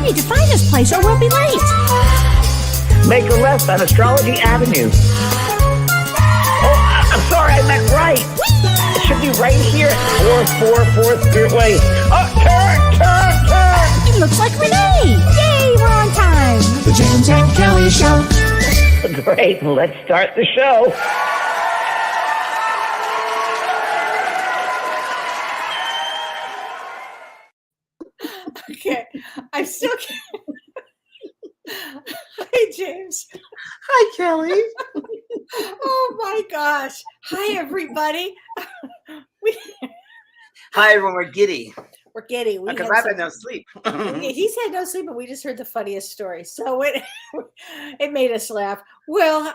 We need to find this place or we'll be late. Make a left on Astrology Avenue. Oh, I'm sorry, I meant right. It should be right here at 444 Spirit Way. Oh, turn! It looks like Renee. Yay, we're on time. The James and Kellee Show. Great, let's start the show. Okay, I still can't. Hi, James. Hi, Kellee. Oh my gosh. Hi, everybody. Hi, everyone. We're giddy. We're giddy. Because I've had no sleep. He's had no sleep, but we just heard the funniest story. So it made us laugh. Well,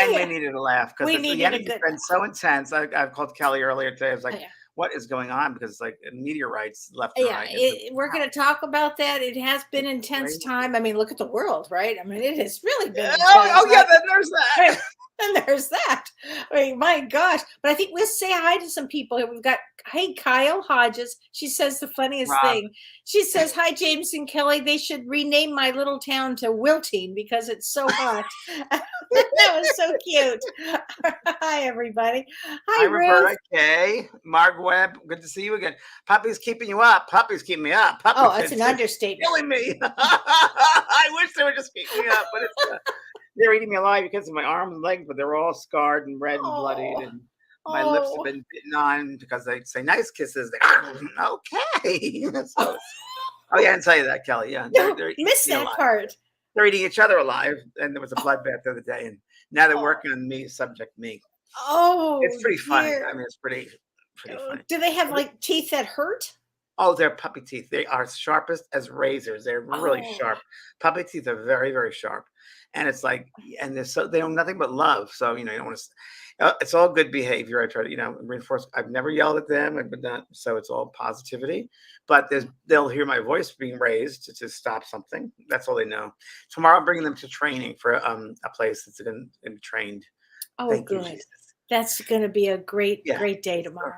and we needed a laugh because We the needed a ending's good- been so intense. I called Kellee earlier today. I was like, Yeah. what is going on? Because it's like meteorites left and Yeah, right. we're going to talk about that. It has been intense time. I mean, look at the world, right? I mean, it has really been intense. Oh yeah, then there's that. And there's that. I mean, my gosh. But I think let's say hi to some people here. We've got, hey, Kyle Hodges. She says the funniest thing. She says, hi, James and Kellee. They should rename my little town to Wilting because it's so hot. That was so cute. Hi, everybody. Hi, Ruth. Roberta K. Marg Webb. Good to see you again. Puppy's keeping you up. Puppy's keeping me up. Oh, that's an understatement. Killing me. I wish they would just keep me up, but it's they're eating me alive because of my arms and legs, but they're all scarred and red and bloodied, and my lips have been bitten on because they say nice kisses. Okay. So, oh yeah, I didn't tell you that, Kellee. Yeah, No, missed that part. They're eating each other alive, and there was a bloodbath the other day, and now they're working on me, subject me. Oh, It's pretty funny. dear. I mean, it's pretty funny. Do they have like teeth that hurt? Oh, they're puppy teeth. They are sharpest as razors. They're really sharp. Puppy teeth are very, very sharp. And it's like, and they know nothing but love. So, you don't want to, it's all good behavior. I try to, reinforce. I've never yelled at them. I've been done. So it's all positivity, but they'll hear my voice being raised to stop something. That's all they know. Tomorrow I'm bringing them to training for a place that's going to be trained. Oh, Thank you, good. Jesus. That's going to be a great day tomorrow.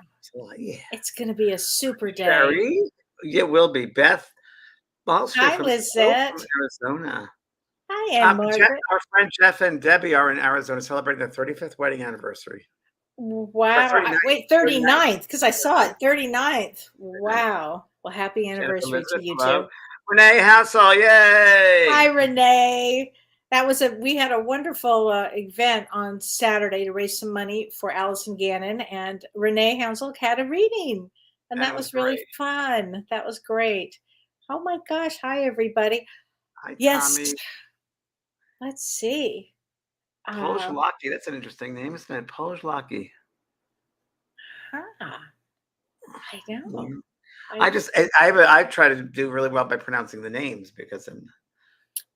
Yeah. It's going to be a super day. Jerry, it will be. Beth, Hi, Lizette. from Arizona. Hi, Anne Margaret. Our friend Jeff and Debbie are in Arizona celebrating their 35th wedding anniversary. Wow. 39th. Wait, 39th, because I saw it. 39th. Wow. Well, happy anniversary to you too. Renee Housel, yay. Hi, Renee. We had a wonderful event on Saturday to raise some money for Allison Gannon, and Renee Housel had a reading, and that was really fun. That was great. Oh my gosh. Hi, everybody. Hi, Yes. Tommy. Let's see. Polish Locky, that's an interesting name, isn't it? Polish Locky. I know. I try to do really well by pronouncing the names because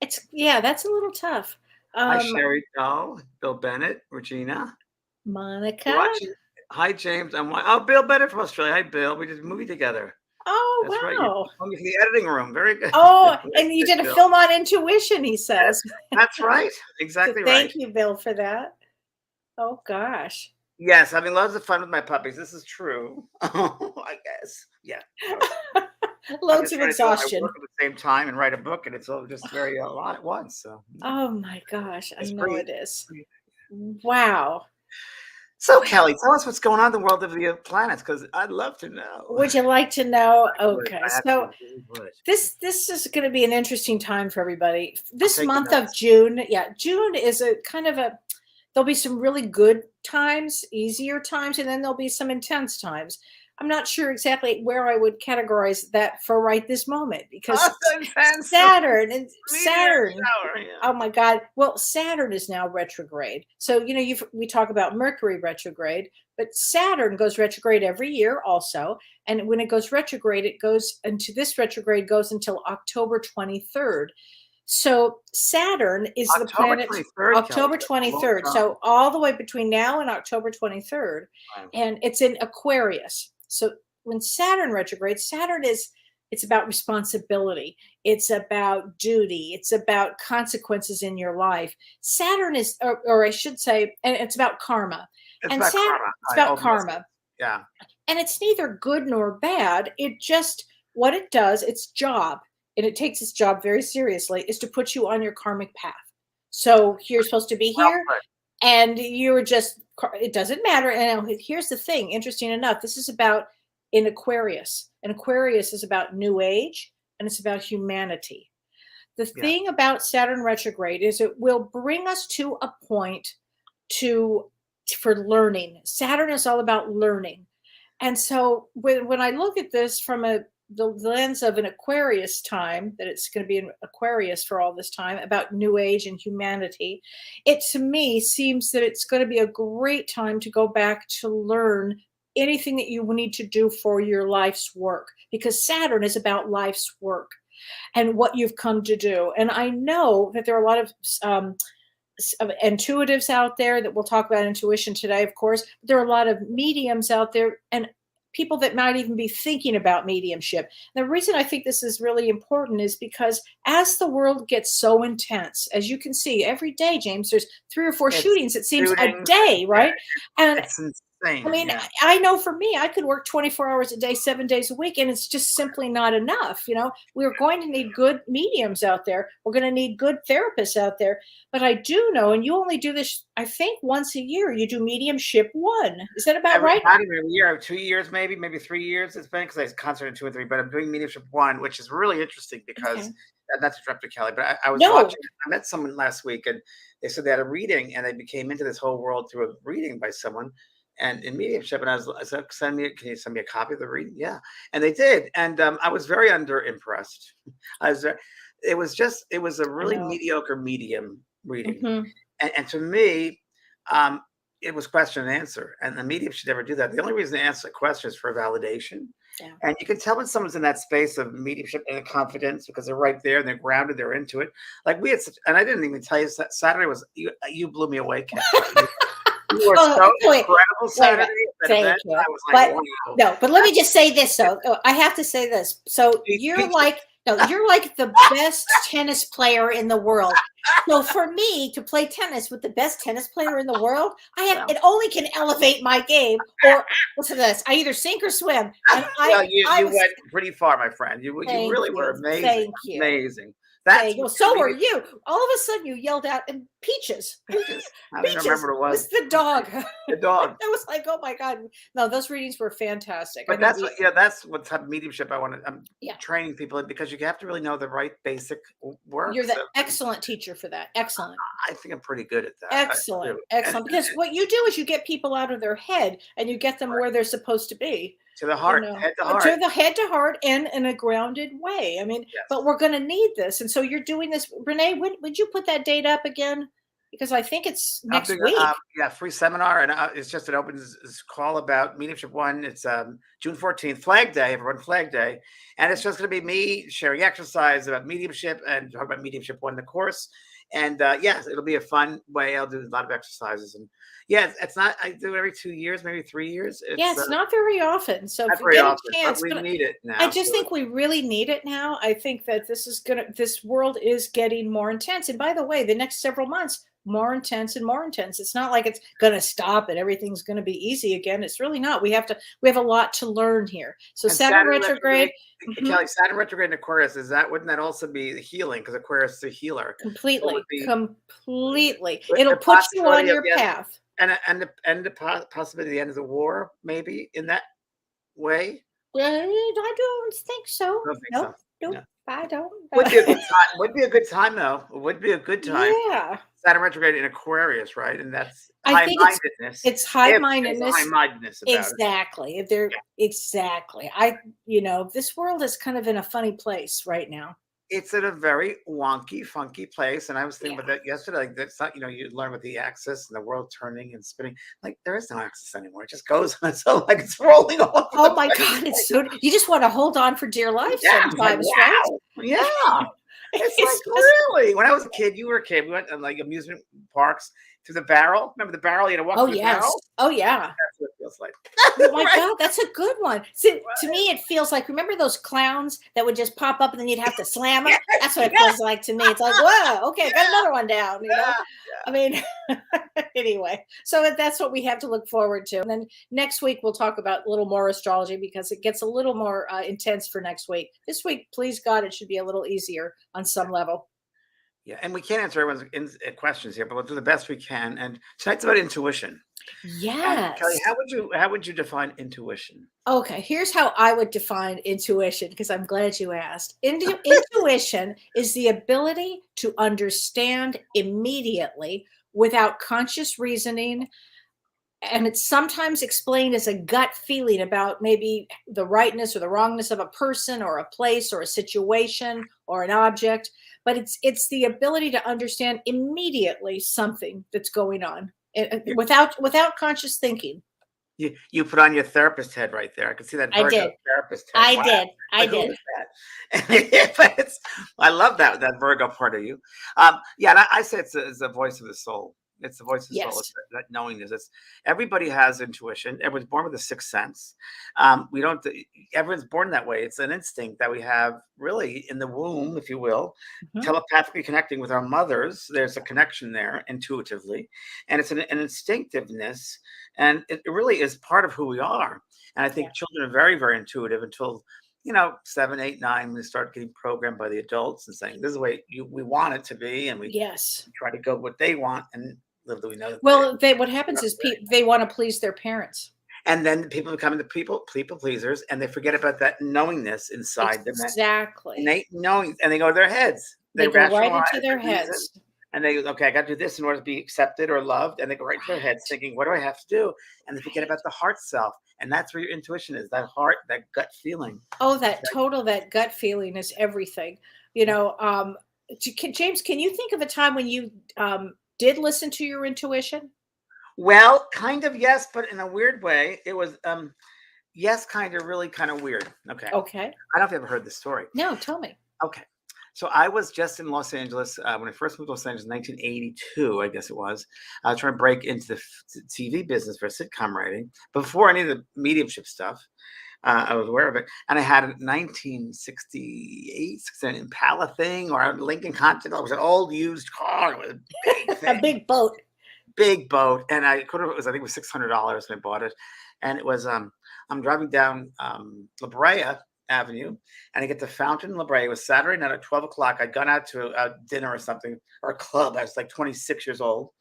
that's a little tough. hi, Sherry Doll, Bill Bennett, Regina. Monica. Hi, James. Bill Bennett from Australia. Hi, Bill. We did a movie together. Oh, That's right. wow. You're in the editing room. Very good. Oh, and you did a film on intuition, he says. That's right. Exactly So right. thank you, Bill, for that. Oh, gosh. Yes, having loads of fun with my puppies. This is true. I guess. Yeah. Loads of exhaustion. I work at the same time and write a book, and it's all just very a lot at once. So. Oh, my gosh. I know it is. Great. Wow. So, Kellee, tell us what's going on in the world of the planets, because I'd love to know. Would you like to know? Okay, so would. this is going to be an interesting time for everybody. This month of June, June is a kind of there'll be some really good times, easier times, and then there'll be some intense times. I'm not sure exactly where I would categorize that for right this moment because Saturn. Oh my God. Well, Saturn is now retrograde. So, we talk about Mercury retrograde, but Saturn goes retrograde every year also. And when it goes retrograde, this retrograde goes until October 23rd. So Saturn is the planet October 23rd. So all the way between now and October 23rd. And it's in Aquarius. So when Saturn retrogrades, it's about responsibility. It's about duty. It's about consequences in your life. Saturn is, or I should say, and it's about karma. It's about karma. Yeah. And it's neither good nor bad. It just, what it does, its job and it takes its job very seriously, is to put you on your karmic path. So you're supposed to be Well here, put. and you're just, it doesn't matter. And here's the thing, interesting enough, this is about in Aquarius, and Aquarius is about new age, and it's about humanity. The Yeah. thing about Saturn retrograde is it will bring us to a point to for learning. Saturn is all about learning. And so when I look at this from the lens of an Aquarius time, that it's going to be an Aquarius for all this time about new age and humanity, it to me seems that it's going to be a great time to go back to learn anything that you need to do for your life's work, because Saturn is about life's work and what you've come to do. And I know that there are a lot of intuitives out there, that we'll talk about intuition today, of course. There are a lot of mediums out there and people that might even be thinking about mediumship. The reason I think this is really important is because as the world gets so intense, as you can see every day, James, there's 3 or 4 It's shootings, it seems, a shootings. day, right? And It's insane. I mean, Yeah. I know for me, I could work 24 hours a day, 7 days a week, and it's just simply not enough. We're going to need good mediums out there. We're going to need good therapists out there. But I do know, and you only do this, I think, once a year. You do mediumship 1. Is that about right? Not even a year, 2 years, maybe 3 years. It's been because I concentrated 2 and 3, but I'm doing mediumship 1, which is really interesting because Okay. not to interrupt you, Kelly, but I was No. watching. I met someone last week, and they said they had a reading, and they became into this whole world through a reading by someone. And in mediumship, and I said, can you send me a copy of the reading? Yeah, and they did, and I was very impressed. It was a really know. mediocre medium reading, Mhm. and to me, it was question and answer, and the medium should never do that. The only reason to answer a question is for validation, Yeah. and you can tell when someone's in that space of mediumship and confidence because they're right there and they're grounded, they're into it. Like we had, and I didn't even tell you Saturday was you blew me away, Ken. You were Oh, so wait, incredible Saturday. That thank event. you. I was like, But wow. no, but let me just say this though. I have to say this. So you're like the best tennis player in the world. So for me to play tennis with the best tennis player in the world, it only can elevate my game. Or listen to this: I either sink or swim. And Well, you went pretty far, my friend. You really were amazing. Thank you. Amazing. That's well, so were you. All of a sudden, you yelled out, "And Peaches!" I don't Peaches remember what it was. the dog. The dog. I was like, "Oh my god!" No, those readings were fantastic. But that's what type of mediumship I want to. I'm Yeah. training people in because you have to really know the right basic work. You're the excellent teacher for that. Excellent. I think I'm pretty good at that. Excellent. Excellent. Because what you do is you get people out of their head and you get them where they're supposed to be. To the heart, head to heart. To the head to heart and in a grounded way. I mean, Yes. but we're going to need this. And so you're doing this. Renee, would you put that date up again? Because I think it's next week. Free seminar. And it's just an open call about mediumship 1. It's June 14th, Flag Day, everyone, Flag Day. And it's just going to be me sharing exercise about mediumship and talk about mediumship 1, the course. And yes, it'll be a fun way. I'll do a lot of exercises. And yeah, it's not, I do it every 2 years, maybe 3 years. It's not very often. So not if very you get often, a chance, but we need it now. I just think we really need it now. I think that this world is getting more intense. And by the way, the next several months, more intense and more intense. It's not like it's going to stop and everything going to be easy again. It's really not. We have a lot to learn here. So Saturn retrograde. Kelly, Saturn retrograde in Aquarius, wouldn't that also be the healing? Because Aquarius is a healer. Completely. It'll put you on your path. And the possibility of the end of the war, maybe in that way. I don't think so. Nope. No. I don't. Would be a good time. Would be a good time, though. It would be a good time. Yeah. Saturn retrograde in Aquarius, right? And that's high-mindedness. It's high-mindedness. High-mindedness about exactly. it. Exactly. This world is kind of in a funny place right now. It's in a very wonky, funky place. And I was thinking about that yesterday. Like, that's not, you learn with the axis and the world turning and spinning. Like, there is no axis anymore. It just goes on its own, like it's rolling off. Oh my God. It's so, you just want to hold on for dear life sometimes, right? Yeah. It's like, really? When I was a kid, you were a kid. We went on like amusement parks to the barrel. Remember the barrel? You had to walk through the barrel? Oh, yeah. That's what it feels feels like. Oh my Right? God, that's a good one. See, to me, it feels like, remember those clowns that would just pop up and then you'd have to slam them? That's what it feels like to me. It's like, whoa, okay, I got another one down, you know? I mean, anyway, so that's what we have to look forward to. And then next week, we'll talk about a little more astrology because it gets a little more intense for next week. This week, please God, it should be a little easier on some level. Yeah, and we can't answer everyone's questions here, but we'll do the best we can. And tonight's about intuition. And Kelly, Yes. how would you define intuition? Okay, here's how I would define intuition because I'm glad you asked. Intuition is the ability to understand immediately without conscious reasoning. And it's sometimes explained as a gut feeling about maybe the rightness or the wrongness of a person or a place or a situation or an object. But it's the ability to understand immediately something that's going on without conscious thinking. You put on your therapist head right there. I can see that I Virgo did. therapist head. I Wow. did. I Like, who did. is that? But I love that Virgo part of you. Yeah, and I say it's the voice of the soul. It's the voice of the soul. It's Yes. that knowingness. It's everybody has intuition. Everyone's born with a sixth sense. We don't. Everyone's born that way. It's an instinct that we have, really, in the womb, if you will, Mhm. telepathically connecting with our mothers. There's a connection there intuitively, and it's an instinctiveness, and it really is part of who we are. And I Yeah. think children are very, very intuitive until 7, 8, 9, when they start getting programmed by the adults and saying, "This is the way we want it to be," and we Yes. try to go what they want, and little do we know that Well, what happens is they want to please their parents. and then people become the people pleasers, and they forget about that knowingness inside them, that Exactly. innate knowing, and they go to their heads. They They go right rationalize, into their they reason, heads. and they okay, I got to do this in order to be accepted or loved, and they go right to their heads, Right. thinking, "What do I have to do?" And they forget Right. about the heart self, and that's where your intuition is. That heart, that gut feeling. Oh, that gut feeling is everything. You know, James, can you think of a time when you did listen to your intuition? Well, kind of yes, but in a weird way. It was yes, kind of, really kind of weird. Okay. Okay. I don't know if you ever heard this story. No, tell me. Okay. So I was just in Los Angeles when I first moved to Los Angeles in 1982, I guess it was. I was trying to break into the TV business for sitcom writing. Before any of the mediumship stuff, I was aware of it. And I had a 1968 Impala thing or a Lincoln Continental. It was an old used car. It was a big A thing. big boat. Big boat, and I could have. I think it was $600 when I bought it, and it was. I'm driving down La Brea Avenue, and I get to Fountain La Brea. It was Saturday night at 12 o'clock. I'd gone out to a dinner or something or a club. I was like 26 years old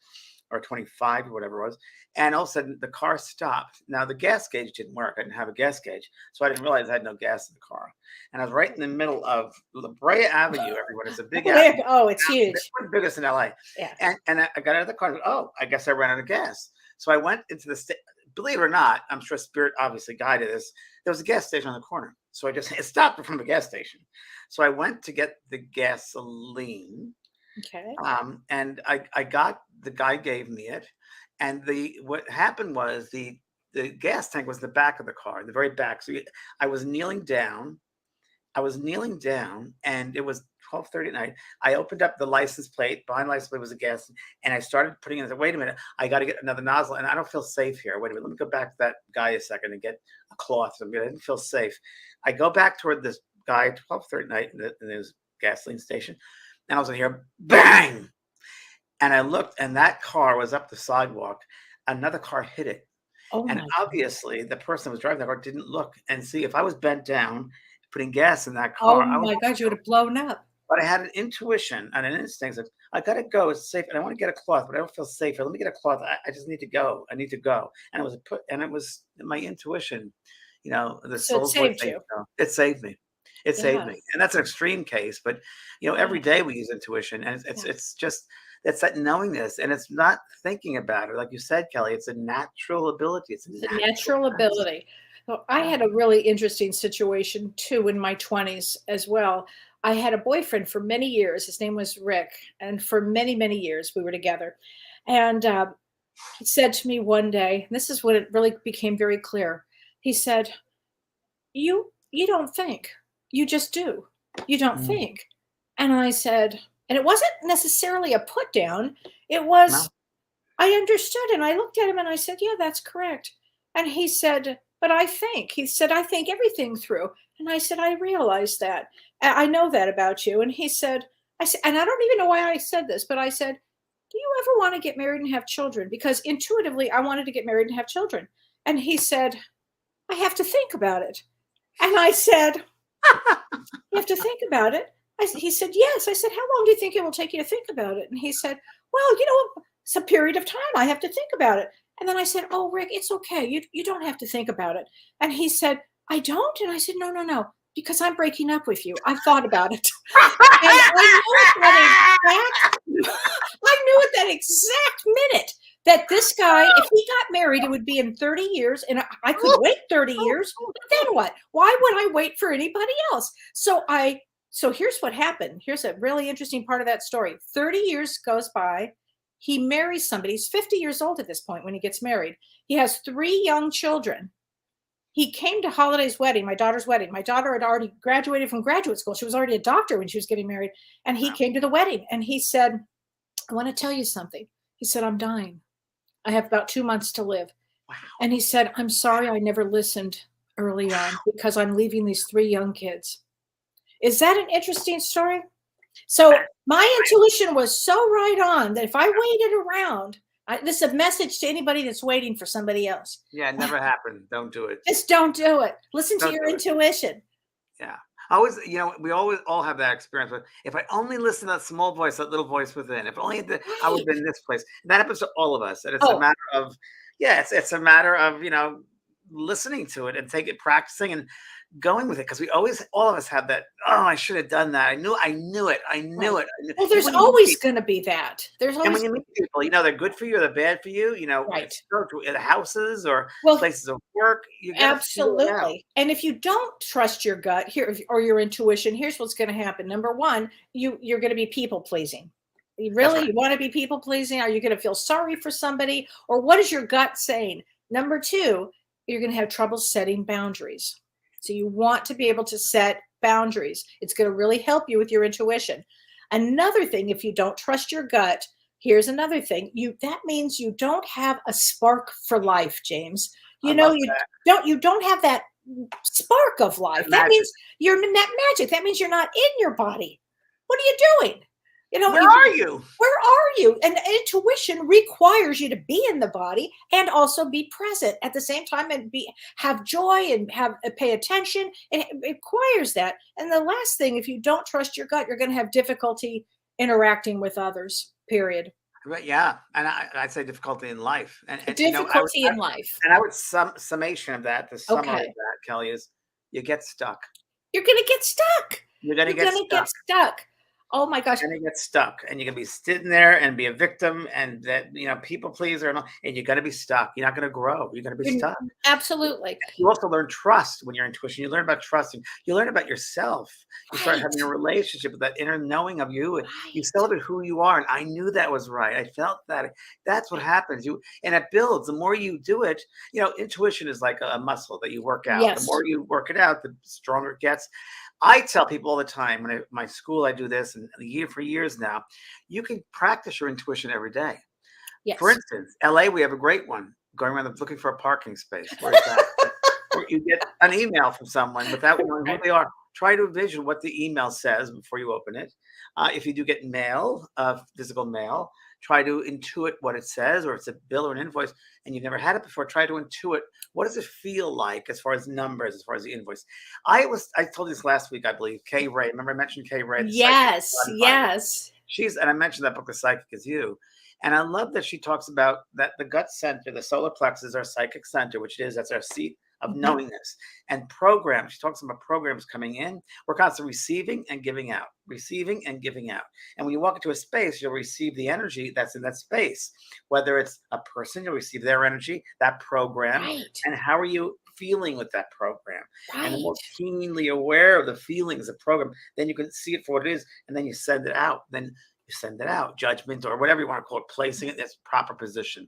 or 25 or whatever it was, and all of a sudden the car stopped. Now the gas gauge didn't work. I didn't have a gas gauge, so I didn't realize I had no gas in the car. And I was right in the middle of La Brea Avenue. Everyone, it's a big avenue. Oh, it's It's huge. one of the biggest in LA. Yeah. And I got out of the car. And, oh, I guess I ran out of gas. So I went into the believe it or not, I'm sure Spirit obviously guided this. There was a gas station on the corner. So I just it stopped from the gas station. So I went to get the gasoline. Okay. And I got the guy gave me it. And what happened was the gas tank was the back of the car, the very back. So I was kneeling down. And it was 12:30 at night. I opened up the license plate. Behind the license plate was a gas, and I started putting in. Wait a minute, I got to get another nozzle, and I don't feel safe here. Wait a minute, let me go back to that guy a second and get a cloth. I didn't feel safe. I go back toward this guy at 12:30 at night in his gasoline station, and I was hear bang, and I looked, and that car was up the sidewalk. Another car hit it. Oh And my goodness. obviously, the person that was driving the car didn't look and see. If I was bent down putting gas in that Oh car, I would my God, you would have blown up. but I had an intuition and an instinct that I gotta go. It's safe, and I want to get a cloth, but I don't feel safe. Let me get a cloth. I just need to go. I need to go. And it was my intuition. The So it soul's voice. saved you. It saved me. It saved Yeah. me, and that's an extreme case. But every Yeah. day we use intuition, and it's Yeah. it's just it's that knowingness, and it's not thinking about it, like you said, Kelly. It's a natural ability. It's a It's a natural natural sense. ability. So I Yeah. had a really interesting situation too in my 20s as well. I had a boyfriend for many years. His name was Rick. And for many, many years we were together. And he said to me one day, and this is when it really became very clear. He said, you don't think. You just do. You don't Mm. think. And I said, and it wasn't necessarily a put down. It No. was I understood and I looked at him and I said, "Yeah, that's correct." And he said, but he said, I think everything through. And I said, I realize that. I know that about you. And he said, I said, and I don't even know why I said this, but I said, do you ever want to get married and have children? Because intuitively, I wanted to get married and have children. And he said, I have to think about it. And I said, you have to think about it. He said, yes. I said, how long do you think it will take you to think about it? And he said, well, it's a period of time. I have to think about it. And then I said, oh, Rick, it's okay. You don't have to think about it. And he said, I don't. And I said, no, because I'm breaking up with you. I've thought about it. And I knew at that exact minute that this guy, if he got married, it would be in 30 years. And I could wait 30 years. But then what? Why would I wait for anybody else? So here's what happened. Here's a really interesting part of that story. 30 years goes by. He marries somebody. He's 50 years old at this point when he gets married. He has 3 young children. He came to Holiday's wedding, my daughter's wedding. My daughter had already graduated from graduate school. She was already a doctor when she was getting married. And he came to the wedding and he said, I want to tell you something. He said, I'm dying. I have about 2 months to live. Wow. And he said, I'm sorry I never listened early on because I'm leaving these 3 young kids. Is that an interesting story? So my intuition was so right on that if I waited around, this is a message to anybody that's waiting for somebody else. Yeah, it never happened. Don't do it. Just don't do it. Listen to your intuition. Yeah. I always, we always all have that experience. But if I only listen to that small voice, that little voice within, if only I would have been in this place. And that happens to all of us. And it's a matter of, it's a matter of, listening to it and practicing and going with it. Because all of us have that, I should have done that. I knew it. Well, there's always going to be that. And when you meet people, they're good for you or they're bad for you, right. At houses or places of work. Absolutely. And if you don't trust your gut or your intuition, here's what's going to happen. Number one, you're going to be people pleasing. You want to be people pleasing? Are you going to feel sorry for somebody? Or what is your gut saying? Number two, you're going to have trouble setting boundaries. So you want to be able to set boundaries. It's going to really help you with your intuition. Another thing, if you don't trust your gut, here's another thing. That means you don't have a spark for life, James. You don't have that spark of life. That means you're in that magic. That means you're not in your body. What are you doing? Where are you? Where are you? And intuition requires you to be in the body and also be present at the same time and have joy and pay attention. And it requires that. And the last thing, if you don't trust your gut, you're going to have difficulty interacting with others, period. Right. Yeah. And I'd say difficulty in life. And difficulty in life. And I would summation of that, the summary of that, Kelly, is you get stuck. You're going to get stuck. You're going to get stuck. Oh my gosh. And you get stuck and you're going to be sitting there and be a victim and that, people pleaser and you're going to be stuck. You're not going to grow. You're going to be stuck. Absolutely. You also learn trust when you're intuition. You learn about trusting. You learn about yourself. You start having a relationship with that inner knowing of you and you celebrate who you are. And I knew that was right. I felt that. That's what happens. And it builds. The more you do it, intuition is like a muscle that you work out. Yes. The more you work it out, the stronger it gets. I tell people all the time when my school, I do this and for years now, you can practice your intuition every day. Yes. For instance, LA, we have a great one going around looking for a parking space. Where is that? Or you get an email from someone without knowing who they are. Try to envision what the email says before you open it. If you do get mail, physical mail, try to intuit what it says, or if it's a bill or an invoice and you've never had it before, try to intuit what does it feel like as far as numbers, as far as the invoice. I told you this last week, I believe, Kay Ray. Remember I mentioned Kay Ray? Yes. And I mentioned that book, The Psychic Is You. And I love that she talks about that the gut center, the solar plexus is our psychic center, which that's our seat of knowingness. And programs, she talks about programs coming in. We're constantly receiving and giving out, receiving and giving out. And when you walk into a space, you'll receive the energy that's in that space. Whether it's a person, you'll receive their energy, that program. Right. And how are you feeling with that program? Right. And the more keenly aware of the feelings of the program, then you can see it for what it is, and then you send it out. Then you send it out, judgment or whatever you want to call it, placing it in its proper position.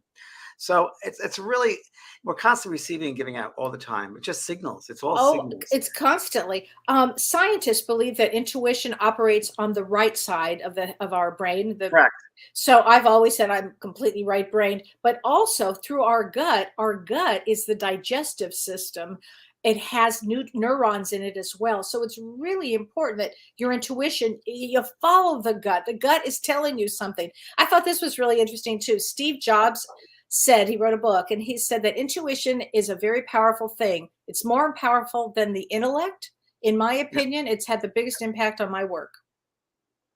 So it's really, we're constantly receiving and giving out all the time. It's just signals. It's all Oh, signals. it's constantly. Scientists believe that intuition operates on the right side of our brain. Correct. So I've always said I'm completely right brained, but also through our gut. Our gut is the digestive system. It has new neurons in it as well. So it's really important that your intuition, you follow the gut. The gut is telling you something. I thought this was really interesting too. Steve Jobs said, he wrote a book, and he said that intuition is a very powerful thing. It's more powerful than the intellect. In my opinion, it's had the biggest impact on my work.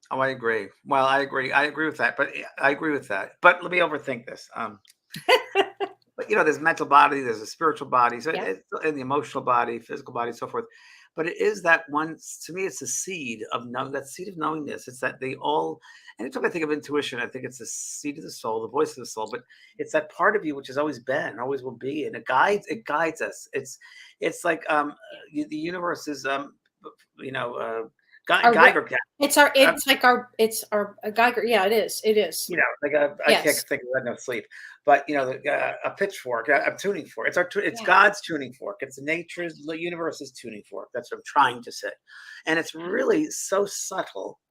Oh, I agree. Well, I agree. I agree with that. But I agree with that. But let me overthink this. But there's mental body, there's a spiritual body, so Yeah. it's and the emotional body, physical body, so forth. But it is that one, to me, it's the seed of that seed of knowingness. It's that they all, anytime I think of intuition, I think it's the seed of the soul, the voice of the soul. But it's that part of you which has always been, always will be, and it guides us. It's like the universe is Our Geiger count. it's our Geiger. Yeah, it is. It is. Like I can't Yes. think of enough sleep, but a pitchfork, a tuning fork. It's Yeah. God's tuning fork. It's nature's, the universe's tuning fork. That's what I'm trying to say, and it's really so subtle,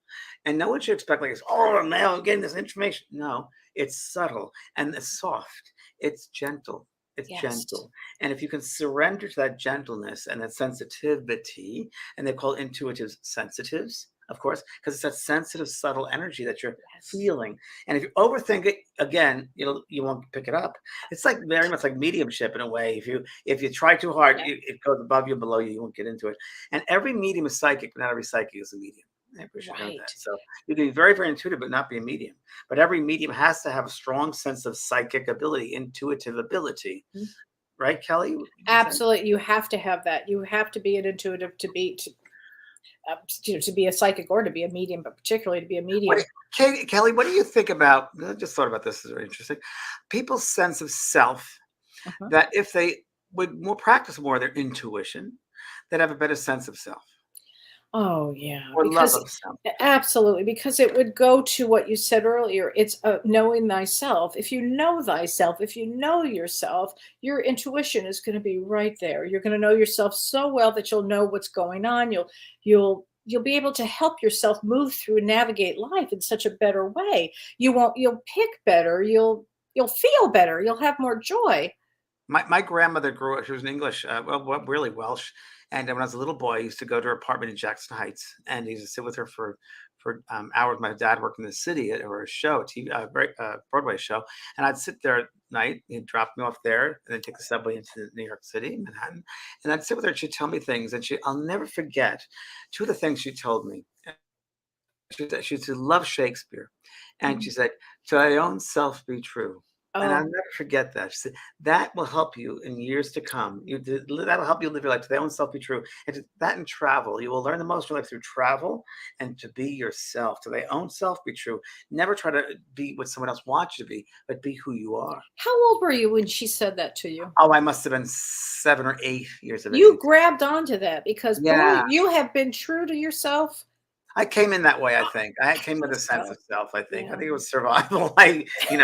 and no one should expect like, oh, now I'm getting this information. No, it's subtle and it's soft. It's gentle. It's Yes. gentle, and if you can surrender to that gentleness and that sensitivity, and they call intuitives sensitives, of course, because it's that sensitive, subtle energy that you're Yes. feeling. And if you overthink it, again, you won't pick it up. It's like very much like mediumship in a way. If you try too hard, Yeah. it goes above you, below you. You won't get into it. And every medium is psychic, but not every psychic is a medium. We should know Right. that. So you can be very, very intuitive, but not be a medium. But every medium has to have a strong sense of psychic ability, intuitive ability. Mhm. Right, Kelly? Would you say? Absolutely, you have to have that. You have to be an intuitive to be a psychic or to be a medium, but particularly to be a medium. Kelly, what do you think about? I just thought about this. This is very interesting. People's sense of self, Uh-huh. that if they would practice more their intuition, they'd have a better sense of self Oh yeah, or love because of self. absolutely, because it would go to what you said earlier. It's knowing thyself. If you know thyself, if you know yourself, your intuition is going to be right there. You're going to know yourself so well that you'll know what's going on. You'll be able to help yourself move through and navigate life in such a better way. You'll pick better. You'll feel better. You'll have more joy. My grandmother grew up. She was an English, really Welsh. And when I was a little boy, I used to go to her apartment in Jackson Heights, and I used to sit with her for hours. My dad worked in the city or a show, Broadway show, and I'd sit there at night. He'd drop me off there, and then take the subway into New York City, Manhattan, and I'd sit with her. And she'd tell me things, and I'll never forget two of the things she told me. She said, "Love Shakespeare," and she Mhm. said, "To thy own self be true." And I'll Oh, never forget that. She said, "That will help you in years to come. That'll help you live your life. To thy own self be true." And that and travel, you will learn the most in your life through travel and to be yourself. To thy own self be true. Never try to be what someone else wants you to be, but be who you are. how old were you when she said that to you? Oh, I must have been 7 or 8 years of You age. grabbed onto that because boy, Yeah. you have been true to yourself. I came in that way, I think. I came with a sense So, of self, I think. I yeah. think it was survival. I think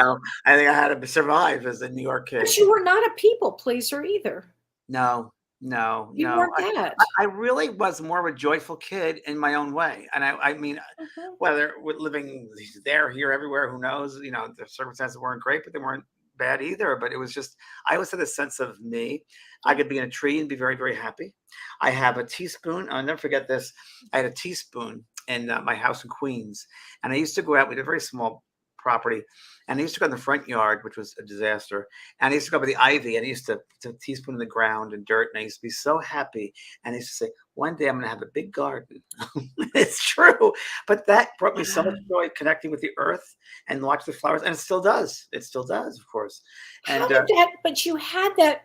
I had to survive as a New York kid. But you were not a people pleaser either. No, no, You no. weren't that. I really was more of a joyful kid in my own way. And I mean, Mhm. whether with living there, here, everywhere, who knows, the circumstances weren't great, but they weren't bad either. But it was just, I always had a sense of me. I Yeah. could be in a tree and be very, very happy. I have a teaspoon. I'll never forget this. I had a teaspoon in my house in Queens. And I used to go out, we had a very small property. And I used to go in the front yard, which was a disaster. And I used to go by the ivy, and I used to put a teaspoon in the ground and dirt. And I used to be so happy. And I used to say, one day I'm going to have a big garden. It's true. But that brought me so much joy connecting with the earth and watch the flowers. And it still does. It still does, of course. How And did that but you had that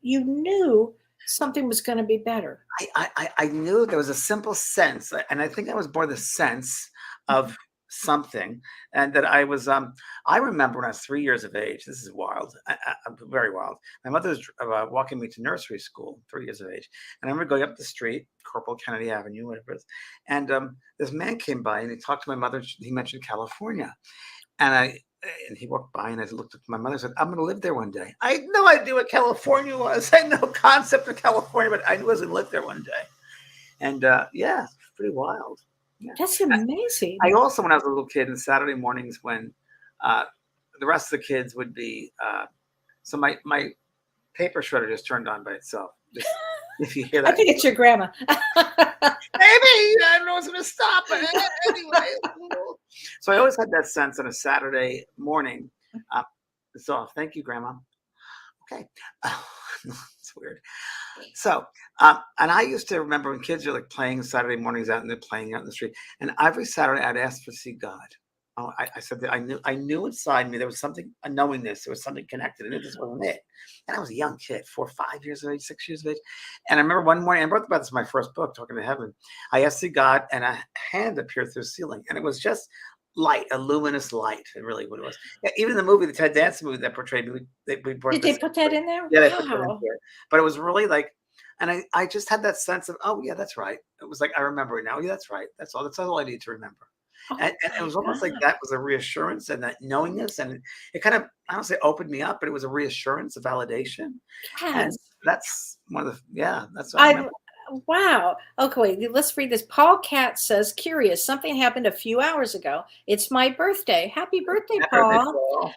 you knew something was gonna be better. I knew there was a simple sense, and I think that was more the sense Mhm. of something, and that I was. I remember when I was 3 years of age. This is wild, very wild. My mother was walking me to nursery school, 3 years of age, and I remember going up the street, Corporal Kennedy Avenue, whatever it is, and this man came by and he talked to my mother. He mentioned California, and he walked by and I looked at my mother and said, I'm going to live there one day. I had no idea what California was. I had no concept of California, but I knew I was going to live there one day. And yeah, it's pretty wild. Yeah. That's amazing. I also, when I was a little kid, on Saturday mornings when the rest of the kids would be, so my paper shredder just turned on by itself. Just, if you hear that. I think it's your grandma. Maybe I don't know what's going to stop it. Anyway. So I always had that sense on a Saturday morning. It's off. Thank you, Grandma. Okay. It's weird. So, and I used to remember when kids are like playing Saturday mornings out and they're playing out in the street. And every Saturday I'd ask to see God. Oh, I said that I knew inside me there was something, a knowingness, there was something connected. I knew this wasn't it. And I was a young kid, 4 or 5 years of age, 6 years of age. And I remember one morning, I wrote about this in my first book, Talking to Heaven. I asked to God, and a hand appeared through the ceiling. And it was just light, a luminous light. It really what it was. Yeah, even in the movie, the Ted Danson movie that portrayed me, Did they put that in there? Yeah, they put that in there. But it was really like, and I just had that sense of, oh yeah, that's right. It was like, I remember it now. Yeah, that's right. That's all I need to remember. And it was almost like that was a reassurance and that knowingness, and it kind of, I don't say opened me up, but it was a reassurance, a validation. Yes. And that's one of the, that's what I remember. Wow. Okay, let's read this. Paul Katz says, curious, something happened a few hours ago. It's my birthday. Happy birthday, Paul.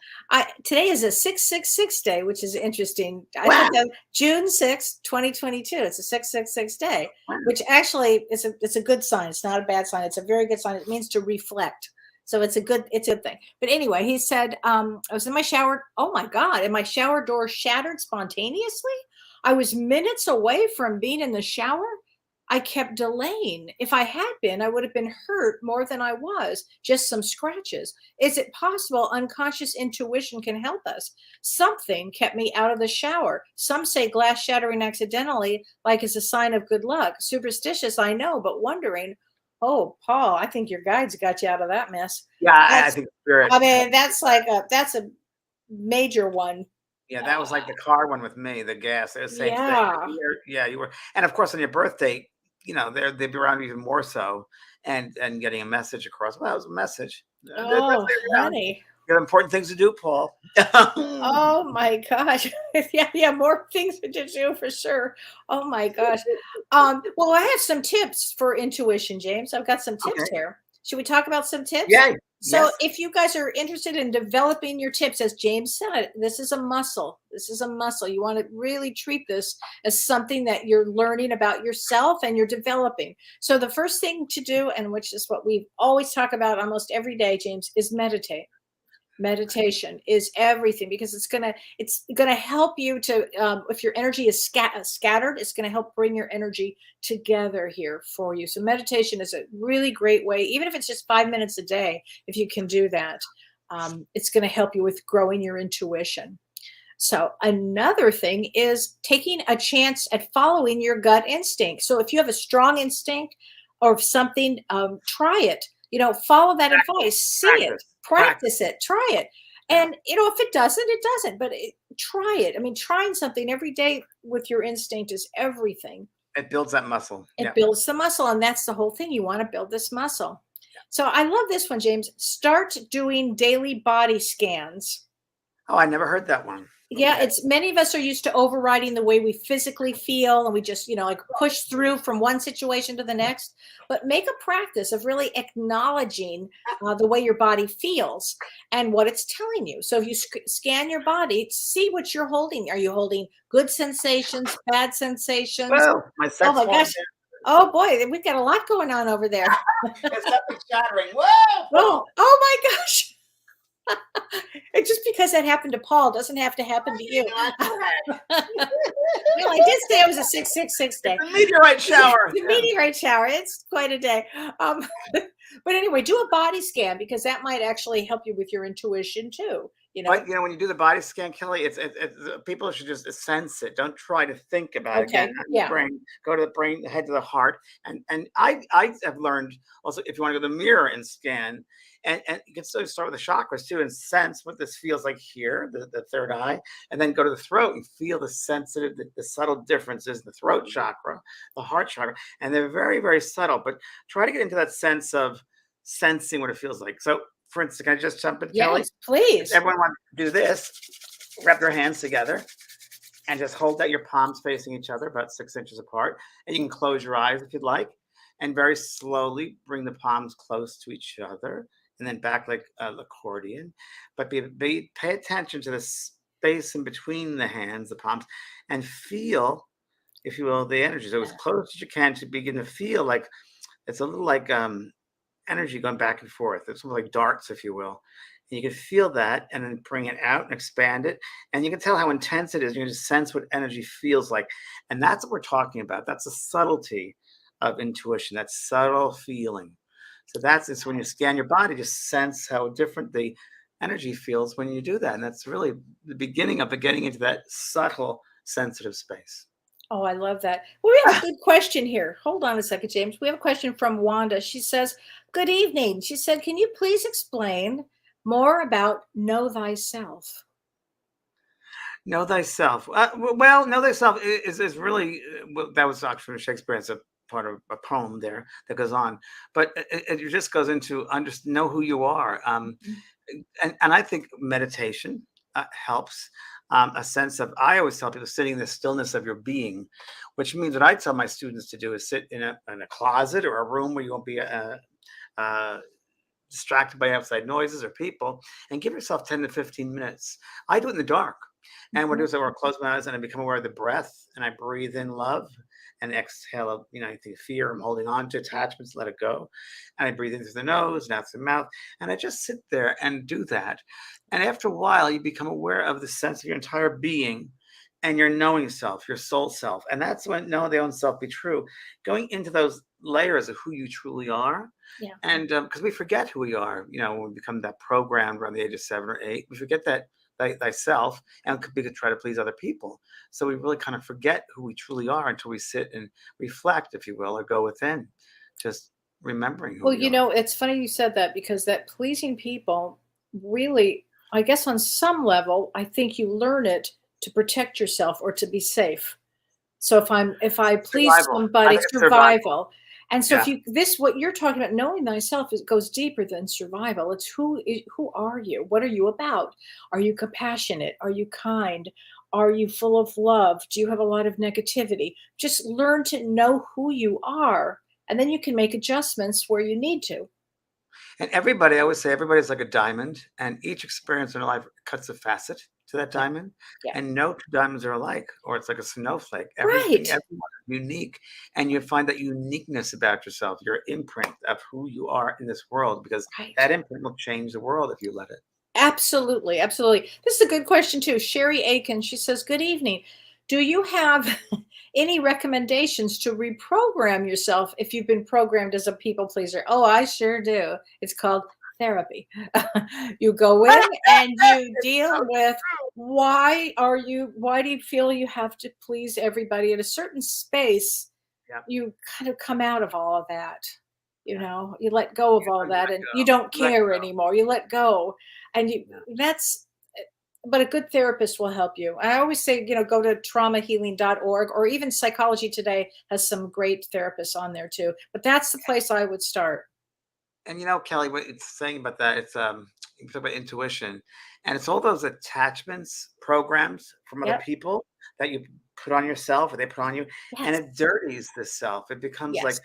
Today is a 666 day, which is interesting. I think that June 6th, 2022. It's a 666 day, which actually it's a good sign. It's not a bad sign. It's a very good sign. It means to reflect. So it's a good thing. But anyway, he said, I was in my shower. Oh my God. And my shower door shattered spontaneously. I was minutes away from being in the shower. I kept delaying. If I had been, I would have been hurt more than I was, just some scratches. Is it possible unconscious intuition can help us? Something kept me out of the shower. Some say glass shattering accidentally, like is a sign of good luck. Superstitious, I know, but wondering, oh, Paul, I think your guides got you out of that mess. Yeah, I think spirit. I mean, that's a major one. Yeah, that was like the car one with me, the gas. It was the same thing. You were. And of course, on your birthday, they'd be around even more so and getting a message across. Well, that was a message. Oh, honey. You got important things to do, Paul. Oh my gosh. Yeah, more things to do for sure. Oh my gosh. Well, I have some tips for intuition, James. I've got some tips here. Should we talk about some tips? Yeah. So if you guys are interested in developing your tips, as James said, this is a muscle. This is a muscle. You want to really treat this as something that you're learning about yourself and you're developing. So the first thing to do, and which is what we always talk about almost every day, James, is meditate. Meditation is everything because it's gonna help you to if your energy is scattered, it's gonna help bring your energy together here for you. So meditation is a really great way, even if it's just 5 minutes a day. If you can do that, it's gonna help you with growing your intuition. So another thing is taking a chance at following your gut instinct. So if you have a strong instinct or something, try it. Follow that advice. See it. Practice it, try it. And, if it doesn't, it doesn't, but try it. I mean, trying something every day with your instinct is everything. It builds that muscle. It builds the muscle. And that's the whole thing. You want to build this muscle. Yeah. So I love this one, James. Start doing daily body scans. Oh, I never heard that one. Yeah, it's many of us are used to overriding the way we physically feel, and we just, like push through from one situation to the next. But make a practice of really acknowledging the way your body feels and what it's telling you. So if you scan your body, see what you're holding. Are you holding good sensations, bad sensations? Whoa, my sex my gosh. Oh boy, we've got a lot going on over there. It's nothing shattering. Whoa! Oh my gosh. It's just because that happened to Paul doesn't have to happen to you. Well, I did say it was a 666 day. The meteorite shower. The meteorite shower. It's quite a day. But anyway, do a body scan because that might actually help you with your intuition too. you know? But when you do the body scan, Kelly, people should just sense it. Don't try to think about it. Again, Okay. not the Yeah. brain. Go to the brain, the head to the heart. And I have learned also, if you want to go to the mirror and scan, and you can still start with the chakras too and sense what this feels like here, the third eye, and then go to the throat and feel the sensitive, the subtle differences in the throat chakra, the heart chakra, and they're very, very subtle. But try to get into that sense of sensing what it feels like. So, for instance, can I just jump in, Kelly? Yes, please. Everyone want to do this, wrap their hands together and just hold out your palms facing each other about 6 inches apart. And you can close your eyes if you'd like. And very slowly bring the palms close to each other and then back like an accordion. But pay attention to the space in between the hands, the palms, and feel, if you will, the energy. So as close as you can to begin to feel like it's a little like energy going back and forth. It's sort of like darts, if you will. And you can feel that and then bring it out and expand it. And you can tell how intense it is. You can just sense what energy feels like. And that's what we're talking about. That's the subtlety of intuition, that subtle feeling. So it's when you scan your body, just sense how different the energy feels when you do that. And that's really the beginning of getting into that subtle, sensitive space. Oh, I love that. Well, we have a good question here. Hold on a second, James. We have a question from Wanda. She says, "Good evening." She said, "Can you please explain more about know thyself?" Know thyself. Well, know thyself is really that was actually from Shakespeare. It's a part of a poem there that goes on, but it just goes into know who you are. And I think meditation helps. A sense of, I always tell people, sitting in the stillness of your being, which means what I tell my students to do is sit in a closet or a room where you won't be distracted by outside noises or people, and give yourself 10 to 15 minutes. I do it in the dark. And what I do is I close my eyes and I become aware of the breath, and I breathe in love and exhale, anything fear I'm holding on to, attachments, let it go. And I breathe in through the nose and out through the mouth. And I just sit there and do that. And after a while, you become aware of the sense of your entire being and your knowing self, your soul self. And that's when know thy own self be true. Going into those layers of who you truly are. Yeah. And because we forget who we are, when we become that programmed around the age of 7 or 8, we forget that thyself, and we could try to please other people. So we really kind of forget who we truly are until we sit and reflect, if you will, or go within, just remembering who Well, we are. it's funny you said that, because that pleasing people really, I guess on some level, I think you learn it to protect yourself or to be safe. So if I please Survival. I somebody, think it's survival. survival. And so Yeah. what you're talking about, knowing thyself, goes deeper than survival. It's who are you? What are you about? Are you compassionate? Are you kind? Are you full of love? Do you have a lot of negativity? Just learn to know who you are, and then you can make adjustments where you need to. And everybody, I would say everybody's like a diamond, and each experience in their life cuts a facet to that Yeah. diamond. Yeah. And no two diamonds are alike, or it's like a snowflake. Right. Everyone is unique. And you find that uniqueness about yourself, your imprint of who you are in this world, because Right. that imprint will change the world if you let it. Absolutely, absolutely. This is a good question too. Sherry Aiken, she says, "Good evening. Do you have any recommendations to reprogram yourself if you've been programmed as a people pleaser?" Oh, I sure do. It's called therapy. You go in and you deal with why do you feel you have to please everybody at a certain space? Yeah. You kind of come out of all of that. Yeah. You let go of You all that, let and you go. don't Let care go. anymore. You let go, and Yeah. but a good therapist will help you. I always say, go to traumahealing.org, or even Psychology Today has some great therapists on there too. But that's the place I would start. And Kelly, what it's saying about that, it's you talk about intuition, and it's all those attachments, programs from other Yep. people that you put on yourself or they put on you, and Yes. it dirties the self. It becomes Yes. like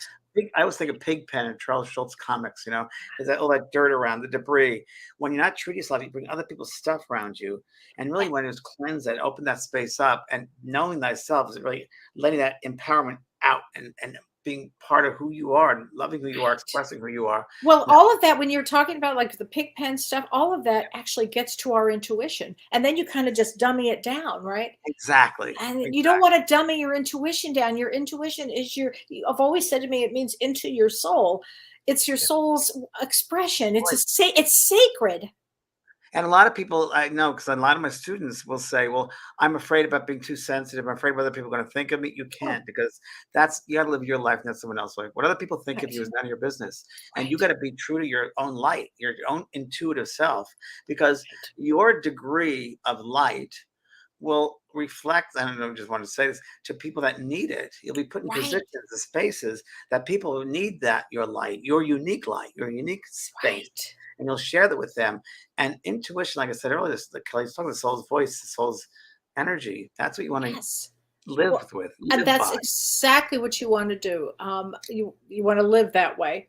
I always think of Pigpen and Charles Schultz comics. There's all that dirt around, the debris. When you're not treating yourself, you bring other people's stuff around you, and really, when it's cleanse that, open that space up, and knowing thyself is really letting that empowerment out and being part of who you are and loving who you are, expressing who you are. Well, Yeah, all of that, when you're talking about like the pig pen stuff, all of that actually gets to our intuition. And then you kind of just dummy it down, right? exactly. And you don't want to dummy your intuition down. Your intuition is I've always said to me, it means into your soul. It's your soul's expression. It's sacred. And a lot of people I know, because a lot of my students will say, "Well, I'm afraid about being too sensitive. I'm afraid what other people are going to think of me." You Oh, can't, because that's you got to live your life, not someone else's life. What other people think of right, you is none of your business, and you right, got to be true to your own light, your own intuitive self, because right, your degree of light will reflect. I don't know, just want to say this to people that need it. You'll be put in right, positions and spaces that people who need that your light, your unique light, your unique space, right. and you'll share that with them. And intuition, like I said earlier, this the Kelly's talking the soul's voice, the soul's energy. That's what you want to Yes. live Well, with, and live that's by. exactly what you want to do. You want to live that way.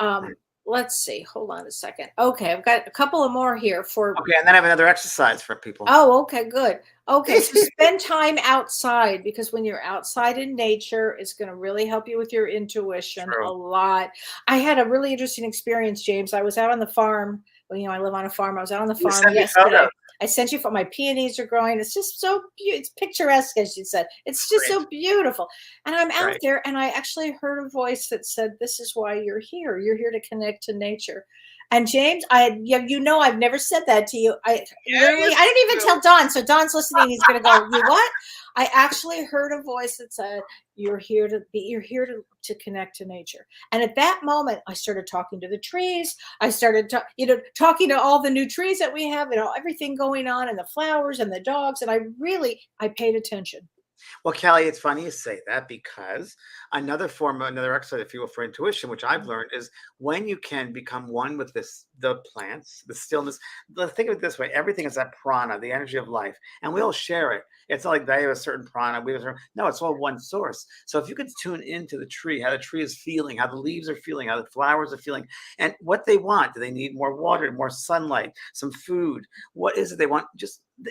Right. Let's see. Hold on a second. Okay, I've got a couple of more here for. Okay, and then I have another exercise for people. Oh, okay, good. Okay, so spend time outside, because when you're outside in nature, it's going to really help you with your intuition a True. lot. I had a really interesting experience, James. I was out on the farm. Well, I live on a farm. I was out on the You farm send me photos. yesterday. I sent you for my peonies are growing. It's just so it's picturesque, as you said. It's just Great, so beautiful. And I'm out great. there, and I actually heard a voice that said, "This is why you're here. You're here to connect to nature." And James, I've never said that to you. I Yeah, literally, you I didn't even do. tell Don. So Don's listening. He's going to go, "You what?" I actually heard a voice that said, you're here to connect to nature." And at that moment, I started talking to the trees. I started, talking to all the new trees that we have, and everything going on, and the flowers and the dogs. And I paid attention. Well, Kelly, it's funny you say that, because another exercise, if you will, for intuition, which I've learned, is when you can become one with the plants, the stillness. Think of it this way: everything is that prana, the energy of life, and we all share it. It's not like they have a certain prana, we have a certain. No, it's all one source. So if you could tune into the tree, how the tree is feeling, how the leaves are feeling, how the flowers are feeling, and what they want. Do they need more water, more sunlight, some food? What is it they want?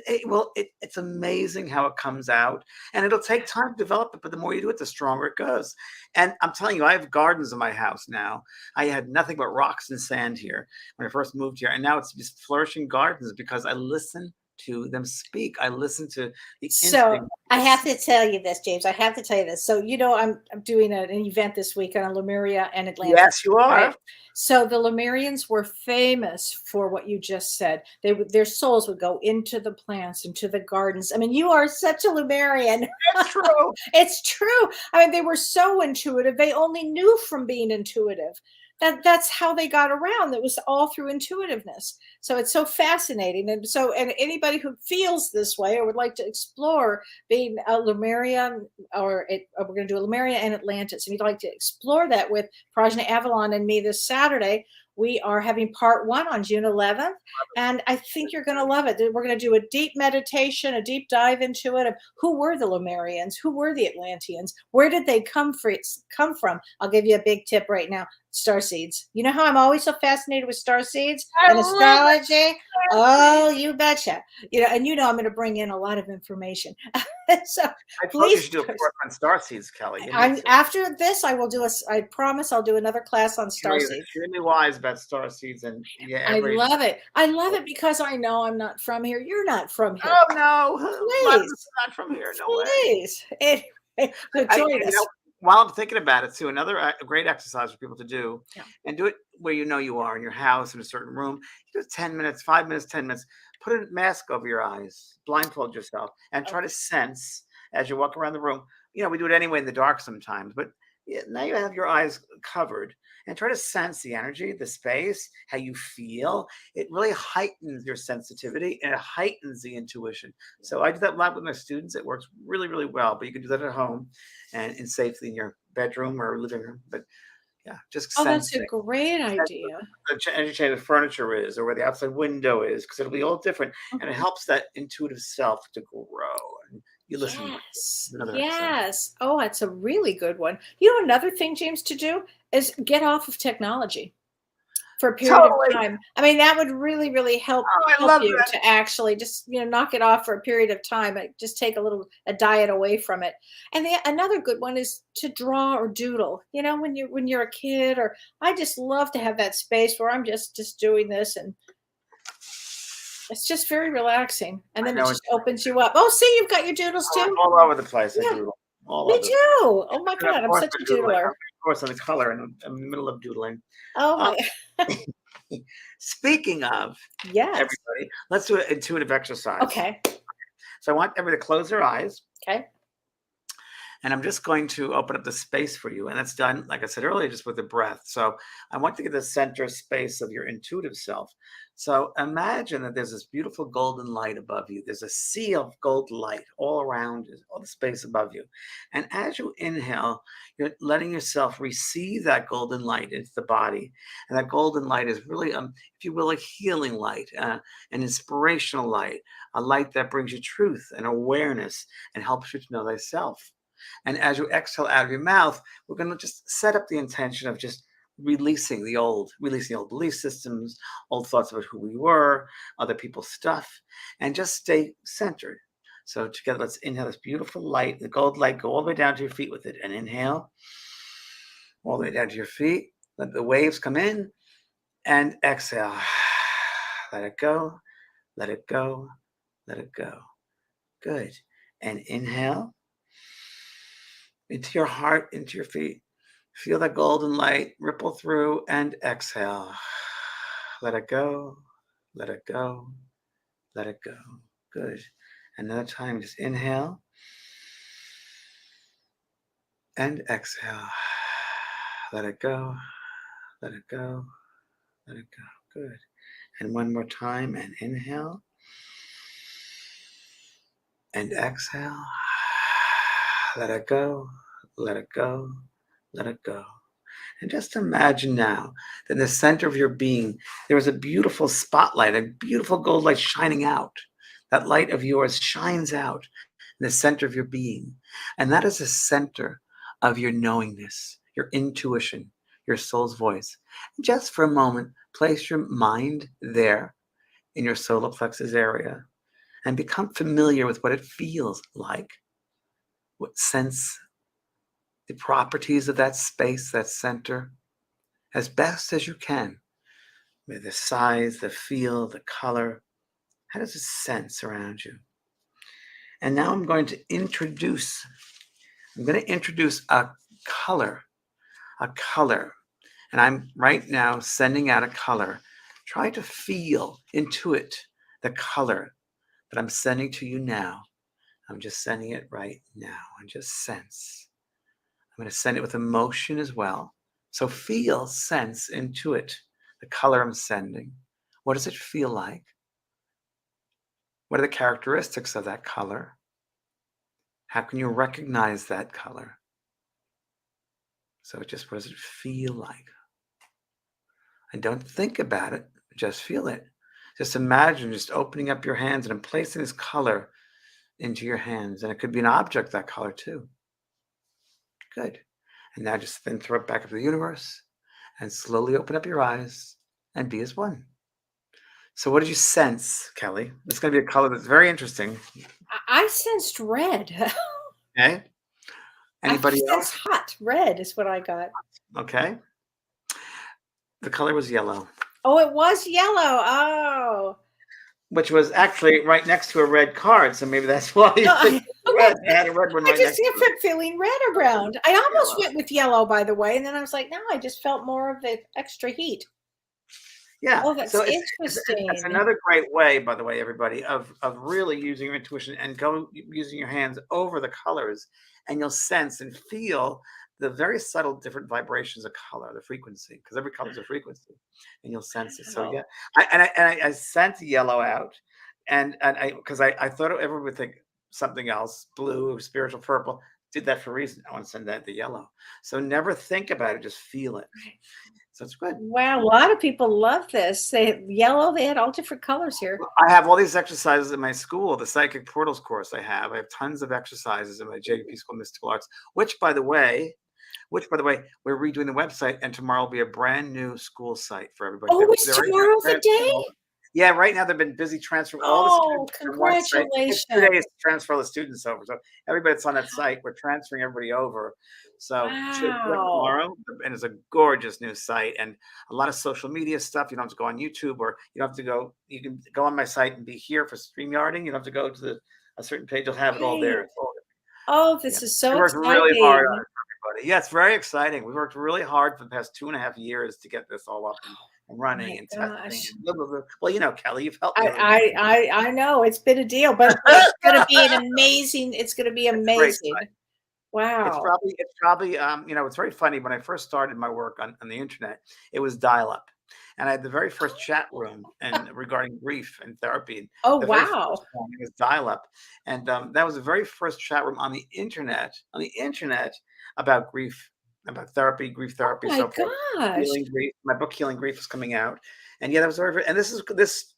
It's amazing how it comes out, and it'll take time to develop it, but the more you do it, the stronger it goes. And I'm telling you, I have gardens in my house now. I had nothing but rocks and sand here when I first moved here, and now it's just flourishing gardens because I listen to them speak. I listen to the So instinct. I have to tell you this, James. I have to tell you this. So I'm doing an event this week on Lemuria and Atlantis, Yes, you are. right? So the Lemurians were famous for what you just said. Their souls would go into the plants, into the gardens. I mean, you are such a Lemurian. It's true. It's true. I mean, they were so intuitive. They only knew from being intuitive. That's how they got around. It was all through intuitiveness. So it's so fascinating. And anybody who feels this way or would like to explore being a Lemuria, we're going to do a Lemuria and Atlantis. And you'd like to explore that with Prajna Avalon and me this Saturday. We are having part 1 on June 11th, and I think you're going to love it. We're going to do a deep meditation, a deep dive into it of who were the Lemurians, who were the Atlanteans, where did they come from? I'll give you a big tip right now: star seeds. You know how I'm always so fascinated with star seeds I and love astrology? it. Oh, you betcha. And I'm going to bring in a lot of information. So I told you please, should do a course on star seeds, Kelly. You need I'm to. after this, I will do I promise I'll do another class on star Kelly is seeds. extremely wise about star seeds, and yeah, I every. love it. I love it because I know I'm not from here. You're not from here. Oh no, a lot of Please, us are not from here. No way. please. Anyway, so I, join you know, us. while I'm thinking about it too, another great exercise for people to do, Yeah. and do it where you know you are in your house in a certain room. You do 10 minutes, 5 minutes, 10 minutes. Put a mask over your eyes, blindfold yourself, and try to Okay. sense as you walk around the room. We do it anyway in the dark sometimes, but yeah, now you have your eyes covered, and try to sense the energy, the space, how you feel. It really heightens your sensitivity, and it heightens the intuition. So I do that a lot with my students. It works really, really well, but you can do that at home and in safely in your bedroom or living room. But yeah, just Oh, that's a sensing. great Sense idea. the energy change the furniture is, or where the outside window is, because it'll be all different, and it Mhm. helps that intuitive self to grow. And you listen to it. Yes. Another exercise. Yes. Oh, that's a really good one. Another thing, James, to do is get off of technology for a period of Totally. time. I mean, that would really, really help Oh, I help love you that. to actually just knock it off for a period of time. Just take a diet away from it. And another good one is to draw or doodle. When you're a kid, or I just love to have that space where I'm just doing this, and it's just very relaxing. And I then it know just it's opens you up. Oh, see, you've got your doodles too. all over the place. I Yeah, doodle all me over. too. Oh my And of God, I'm course, such we're a doodling. I'm doodler. of course on the color in the middle of doodling. Oh Um, my. Speaking of Yes. everybody, let's do an intuitive exercise. Okay. So I want everybody to close their eyes. Okay. And I'm just going to open up the space for you. And that's done, like I said earlier, just with the breath. So I want to get the center space of your intuitive self. So imagine that there's this beautiful golden light above you. There's a sea of gold light all around you, all the space above you. And as you inhale, you're letting yourself receive that golden light into the body. And that golden light is really, if you will, a healing light, an inspirational light, a light that brings you truth and awareness and helps you to know thyself. And as you exhale out of your mouth, we're going to just set up the intention of just releasing the old belief systems, old thoughts about who we were, other people's stuff, and just stay centered. So together, let's inhale this beautiful light, the gold light, go all the way down to your feet with it. And inhale all the way down to your feet. Let the waves come in and exhale. Let it go, let it go, let it go. Good. And inhale into your heart, into your feet. Feel that golden light ripple through and exhale. Let it go, let it go, let it go. Good. Another time, just inhale and exhale. Let it go, let it go, let it go. Good. And one more time, and inhale and exhale. Let it go, let it go, let it go. And just imagine now that in the center of your being, there is a beautiful spotlight, a beautiful gold light shining out. That light of yours shines out in the center of your being. And that is the center of your knowingness, your intuition, your soul's voice. Just for a moment, place your mind there in your solar plexus area and become familiar with what it feels like, what sense, the properties of that space, that center, as best as you can, with the size, the feel, the color. How does it sense around you? And now I'm going to introduce a color, and I'm right now sending out a color. Try to feel, intuit the color that I'm sending to you now. I'm just sending it right now, and just sense. I'm going to send it with emotion as well. So feel, sense, intuit the color I'm sending. What does it feel like? What are the characteristics of that color? How can you recognize that color? So just what does it feel like? And don't think about it, just feel it. Just imagine just opening up your hands and placing this color into your hands. And it could be an object, that color too. Good. And now just then throw it back up to the universe and slowly open up your eyes and be as one. So what did you sense, Kellee? It's going to be a color that's very interesting. I sensed red. Okay. Anybody I else? sensed hot red is what I got. Okay. The color was yellow. Oh, it was yellow. Oh. Which was actually right next to a red card, so maybe that's why you picked red. I had a red one I right just next to it. kept feeling red around. I almost went with yellow, by the way, and then I was like, no, I just felt more of the extra heat. Yeah. Oh, that's So interesting. it's another great way, by the way, everybody, of really using your intuition and using your hands over the colors, and you'll sense and feel the very subtle different vibrations of color, the frequency, because every color is a frequency, and you'll sense it. So yeah, I sent yellow out, and because I thought everyone would think something else, blue, spiritual purple. Did that for a reason. I want to send that the yellow. So never think about it, just feel it. So it's good. Wow, a lot of people love this. They had yellow. They had all different colors here. I have all these exercises in my school, the Psychic Portals course I have tons of exercises in my JP School of Mystical Arts, which by the way, we're redoing the website, and tomorrow will be a brand new school site for everybody. Oh, it's tomorrow the day? Yeah, right now they've been busy transferring all the students from one site. It's 2 days to transfer all the students over. So everybody that's on that site, we're transferring everybody over. So tomorrow, and it's a gorgeous new site and a lot of social media stuff. You don't have to go on YouTube, or you don't have to go. You can go on my site and be here for StreamYarding. You don't have to go to a certain page. You'll have it all there. Oh, this is so exciting. Really hard on everybody. Yeah, it's very exciting. We worked really hard for the past 2.5 years to get this all up running my and testing gosh. and blah, blah, blah. Well, Kellee, you've helped me a little bit. I know it's been a deal, but it's gonna be an amazing. It's gonna be It's a great amazing. site. Wow. It's probably it's very funny. When I first started my work on the internet, it was dial-up. And I had the very first chat room and regarding grief and therapy. And Oh the very first wow. one was dial-up. And that was the very first chat room on the internet about grief, about therapy, grief Oh therapy, my so forth. gosh. Healing grief. My book Healing Grief is coming out. And yeah, that was and this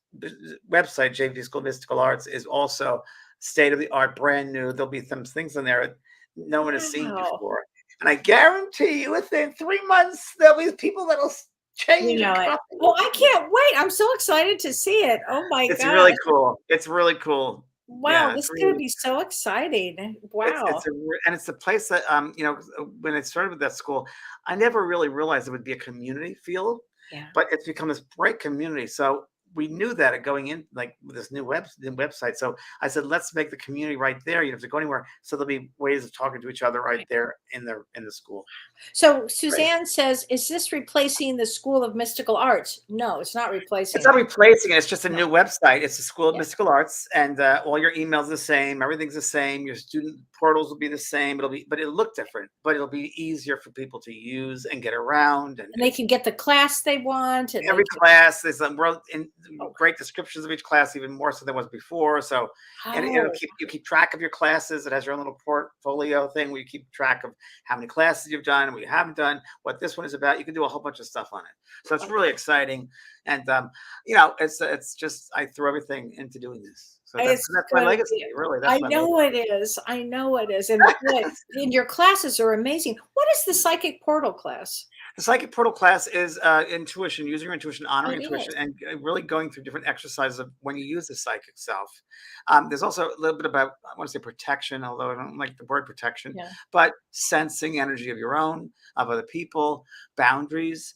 website, JV School of Mystical Arts, is also state of the art, brand new. There'll be some things in there no one has seen Wow. before. And I guarantee you within 3 months, there'll be people that'll You change and know it. copy. Well, I can't wait. I'm so excited to see it. Oh my It's gosh. really cool. It's really cool. Wow, Yeah, this it's is gonna really, be so exciting. Wow. and it's a place that, when I started with that school, I never really realized it would be a community feel, Yeah. but it's become this great community. So we knew that going in, like with this new website. So I said, let's make the community right there. You don't have to go anywhere. So there'll be ways of talking to each other right there in the school. So Great. Suzanne says, is this replacing the School of Mystical Arts? No, it's not It's replacing not it. replacing it. It's just a No. new website. It's the School of Yeah. Mystical Arts, and all your emails the same. Everything's the same. Your student portals will be the same. But it'll look different. But it'll be easier for people to use and get around. And And they can get the class they want, and they every can. class, there's some world in Oh, great descriptions of each class, even more so than was before. So, and it'll oh, keep track of your classes. It has your own little portfolio thing where you keep track of how many classes you've done and what you haven't done, what this one is about. You can do a whole bunch of stuff on it. So it's really exciting. And it's just I throw everything into doing this. So it's that's my gonna legacy. be. Really, I that's my know legacy. it is. I know it is. And boy, and your classes are amazing. What is the psychic portal class? The psychic portal class is intuition, using your intuition, honoring It is. intuition, and really going through different exercises of when you use the psychic self. There's also a little bit about, I want to say protection, although I don't like the word protection, Yeah. but sensing energy of your own, of other people, boundaries.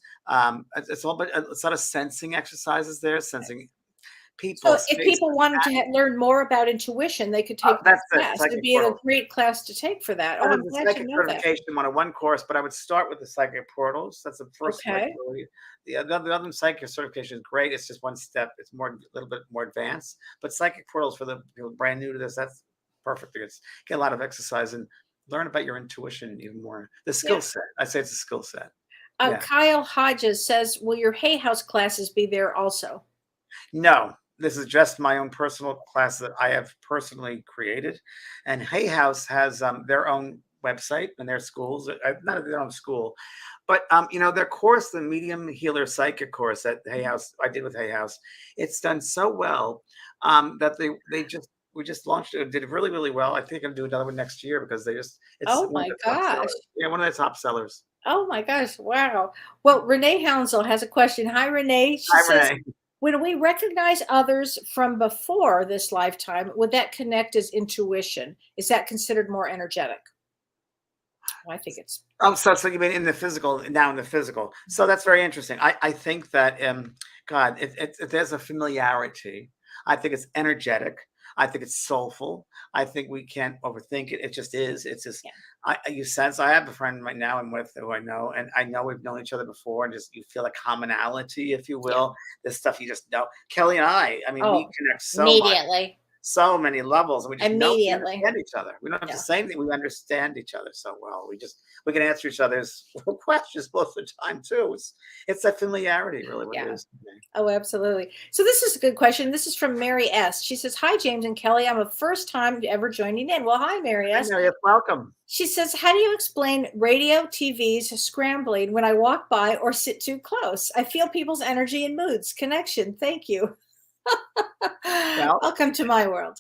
It's all, but it's a lot of sensing exercises there, sensing people, So if space. people wanted to learn more about intuition, they could take this That's the class. It'd psychic be a portal. great class to take for that. Oh, And I'm there's the glad you psychic know that. certification 101 course, but I would start with the psychic portals. That's the first one. Okay. The other psychic certification is great. It's just one step. It's a little bit more advanced. But psychic portals for the people brand new to this, that's perfect. It's get a lot of exercise and learn about your intuition even more. The skill Yeah. set. I say it's a skill set. Yeah. Kyle Hodges says, will your Hay House classes be there also? No, this is just my own personal class that I have personally created. And Hay House has their own website and their schools, not their own school, but their course, the Medium Healer Psychic course at Hay House, I did with Hay House. It's done so well that we just launched it. Did really, really well. I think I'm gonna do another one next year because it's Oh one of my the top gosh. sellers. Yeah, one of the top sellers. Oh my gosh. Wow. Well, Renee Hounsell has a question. Hi, Renee. She Hi, says, Renee. when we recognize others from before this lifetime, would that connect as intuition? Is that considered more energetic? Well, I think it's. Oh, so you mean in the physical, now in the physical. So that's very interesting. I think that God, there's a familiarity. I think it's energetic. I think it's soulful. I think we can't overthink it. It just is. It's just Yeah. you sense. I have a friend right now I'm with who I know, and I know we've known each other before, and just you feel a commonality, if you Yeah. will. This stuff you just know. Kellee and I mean, we Oh, connect so much. immediately. So many levels, and we just know we Immediately. understand each other. We don't have Yeah. to say anything. We understand each other so well. We can answer each other's questions most of the time too. It's that familiarity, really, what it Yeah. is. Oh, absolutely. So this is a good question. This is from Mary S. She says, hi, James and Kellee. I'm a first time ever joining in. Well, hi, Mary Hi, S. Mary, welcome. She says, how do you explain radio, TVs scrambling when I walk by or sit too close? I feel people's energy and moods. Connection. Thank you. Well, Welcome to my world.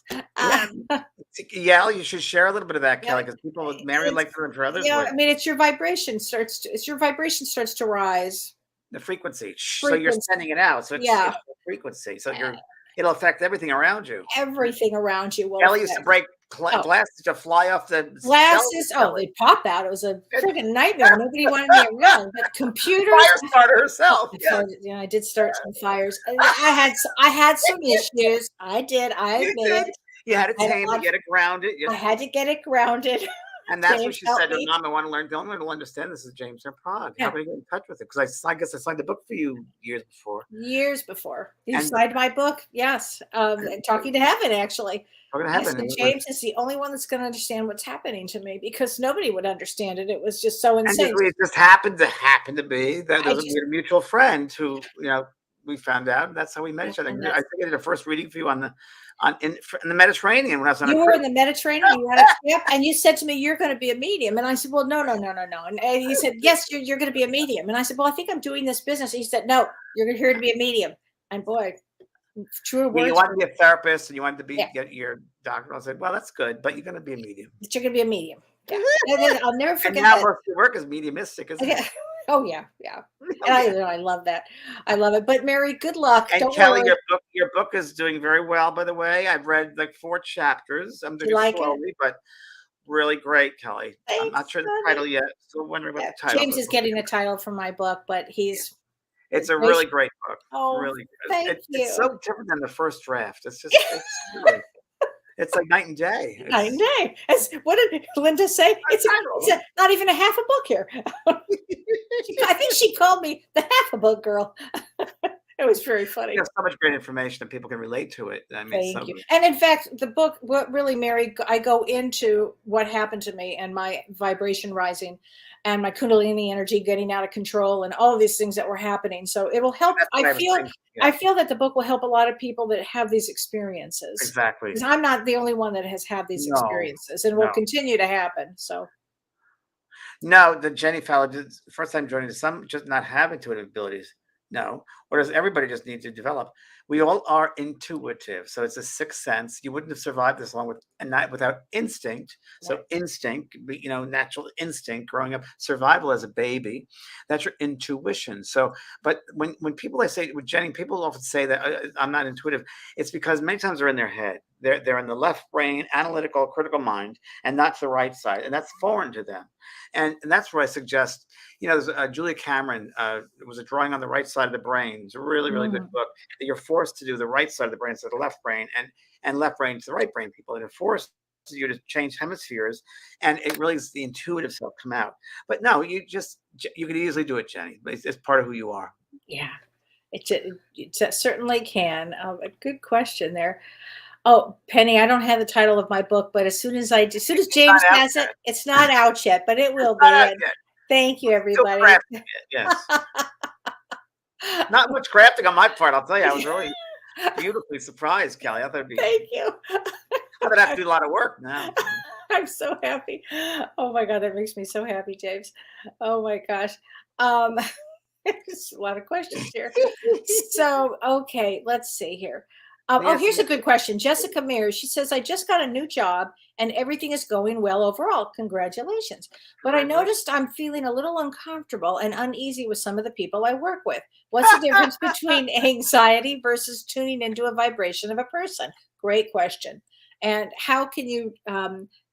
yeah, you should share a little bit of that, Yeah, Kellee, because people with Mary like to for others yeah, with I mean, it's your vibration starts to rise. the frequency. So you're Frequency. sending it out. So it's Yeah. the frequency. So it'll affect everything around you. Everything around you will. Kellee used to break Oh. glasses to fly off the Glasses. Oh, they pop out. It was a friggin' nightmare. Nobody wanted me around. But computers. fire starter herself. Yeah. Yeah, I did start some fires. I had some issues. I did. I You admit did. it. You had to I had a tame lot it, get it grounded. I had to get it grounded. And that's what James, she help said to her me. mom. I want to learn. The only one to understand this is James in Prague. How Yeah. can I get in touch with it? Because I guess I signed the book for you years before. Years before you And signed my book, yes, Talking to Heaven, actually. we're gonna I have it. said And, it was, James is the only one that's going to understand what's happening to me because nobody would understand it. It was just so and insane. it just happened to be that I we just had a mutual friend who we found out. And that's how we met each other. and I that's think I did a first reading for you in the Mediterranean when I was on a you were trip. in the Mediterranean, you had a trip, and you said to me, "You're going to be a medium." And I said, "Well, no, no, no, no, no." And he said, "Yes, you're going to be a medium." And I said, "Well, I think I'm doing this business." He said, "No, you're here to be a medium." And boy, truer Yeah, you words. wanted to be a therapist and you wanted to Yeah, get your doctor. I said, well, that's good, but you're going to be a medium. that you're going to be a medium. Yeah, and then I'll never And forget now that. most of your work is mediumistic, isn't it? Yeah. Oh yeah, yeah. Oh, And yeah. I love that. I love it. But Mary, good luck. And Don't Kelly, worry. your book is doing very well, by the way. I've read like 4 chapters. I'm Do doing you it like it? slowly, but really great, Kelly. I'm not Thanks, sure the honey. title yet. Still wondering about Yeah, the title, James but is getting a title for my book, but he's it's a gracious. really great book. Oh, Really good. thank It's you. so different than the first draft. It's really, it's like night and day. I It's know. What did Linda say? It's not even a half a book here. I think she called me the half a book girl. It was very funny. you have so much great information that people can relate to it. I mean, Thank you. And in fact, the book, what really, Mary, I go into what happened to me and my vibration rising and my Kundalini energy getting out of control and all of these things that were happening. So it will help. that's what I was thinking. Yeah, I feel that the book will help a lot of people that have these experiences. exactly. Because I'm not the only one that has had these No, experiences and will no. continue to happen. So No, the Jenny Fowler did first time joining some just not have intuitive abilities. No. Or does everybody just need to develop? We all are intuitive. So it's a sixth sense. You wouldn't have survived this long with and not without instinct. So right. instinct, natural instinct growing up, survival as a baby, that's your intuition. So, but when people I say with Jenny, people often say that I'm not intuitive. It's because many times they're in their head. They're in the left brain, analytical, critical mind, and not the right side, and that's foreign to them. And that's where I suggest, there's Julia Cameron. It was a drawing on the right side of the brain. It's a really, really good book that you're forced to do the right side of the brain instead of the left brain, and left brain to the right brain people, and it forces you to change hemispheres, and it really is the intuitive self come out. But no, you could easily do it, Jenny. It's part of who you are. Yeah, it certainly can. A good question there. Oh, Penny, I don't have the title of my book, but as soon as James has it, it's not out yet, but it will be. And thank you, everybody. It, yes. Not much crafting on my part, I'll tell you. I was really beautifully surprised, Kelly. I thought it'd be. Thank you. I would have to do a lot of work now. I'm so happy. Oh my God, that makes me so happy, James. Oh my gosh. There's a lot of questions here. So, okay, let's see here. Here's a good question. Jessica Mears, she says, I just got a new job and everything is going well overall. Congratulations. But I noticed I'm feeling a little uncomfortable and uneasy with some of the people I work with. What's the difference between anxiety versus tuning into a vibration of a person? Great question. And how can you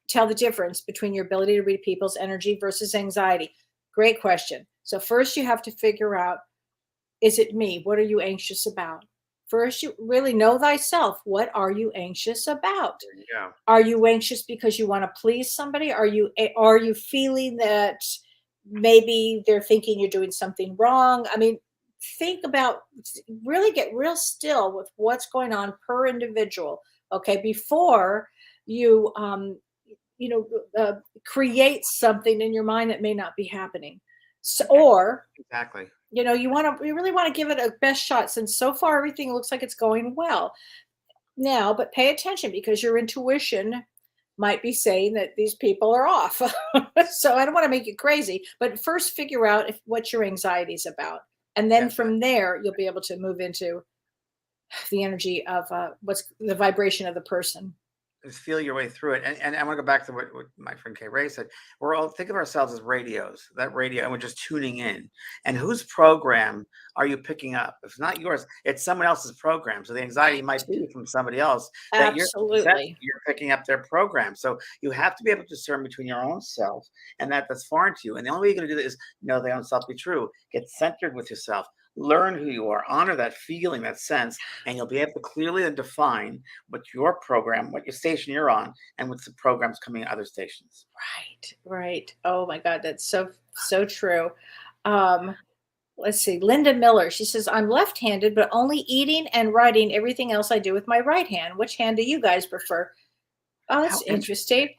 tell the difference between your ability to read people's energy versus anxiety? Great question. So first you have to figure out, is it me? What are you anxious about? First, you really know thyself. What are you anxious about? Yeah. Are you anxious because you want to please somebody? Are you feeling that maybe they're thinking you're doing something wrong? I mean, really get real still with what's going on per individual. Okay, before you create something in your mind that may not be happening. So, or exactly. You really want to give it a best shot since so far everything looks like it's going well now, but pay attention because your intuition might be saying that these people are off. So I don't want to make you crazy, but first figure out what your anxiety is about. And then from there, you'll be able to move into the energy of what's the vibration of the person. Just feel your way through it. And I want to go back to what my friend Kay Ray said. We're all think of ourselves as radios, that radio, and we're just tuning in. And whose program are you picking up? If it's not yours, it's someone else's program. So the anxiety might be from somebody else. Absolutely. That you're picking up their program. So you have to be able to discern between your own self and that's foreign to you. And the only way you're going to do that is know their own self be true. Get centered with yourself. learn who you are, honor that feeling, that sense, and you'll be able to clearly define what your program, what your station you're on, and what's the programs coming at other stations. Right, right. Oh my God, that's so true. Um, let's see, Linda Miller. She says, I'm left-handed, but only eating and writing everything else I do with my right hand. Which hand do you guys prefer? Oh, How that's interesting. interesting.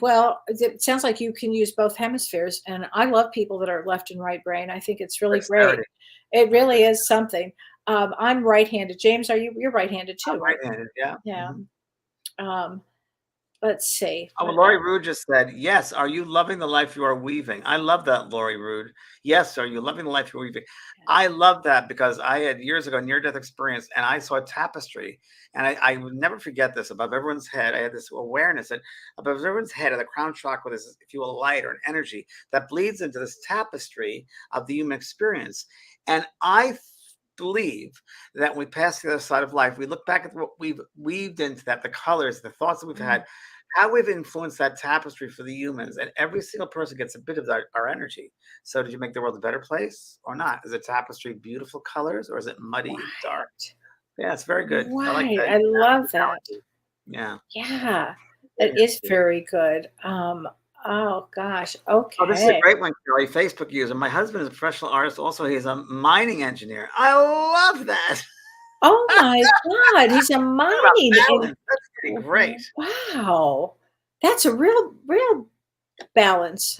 Well, it sounds like you can use both hemispheres, and I love people that are left and right brain. I think it's really great. Dexterity. It Oh, really is something. I'm right-handed. James, you're right-handed too, I'm right? right-handed. Yeah. Yeah. Mhm. Um, let's see Oh, what Lori else. Rude just said, yes. Are you loving the life you are weaving? I love that, Lori Rude. Yes. Are you loving the life you're weaving? I love that because I had years ago near death experience and I saw a tapestry. And I would never forget this above everyone's head. I had this awareness that above everyone's head of the crown chakra, this, if you will, light or an energy that bleeds into this tapestry of the human experience. And I believe that when we pass to the other side of life, we look back at what we've weaved into that, the colors, the thoughts that we've Mm. had, how we've influenced that tapestry for the humans, and every single person gets a bit of our energy. So, did you make the world a better place or not? Is a tapestry beautiful colors or is it muddy and dark? Right. Yeah, it's very good. I like Right. that. I love that. Yeah, Yeah. very That is interesting. very good. Oh gosh. Oh, this is a Okay. great one, Kelly. Facebook user. My husband is a professional artist. Also, he's a mining engineer. I love that. Oh my God. He's a Talk about mining and balance. That's pretty great. wow. That's a real balance.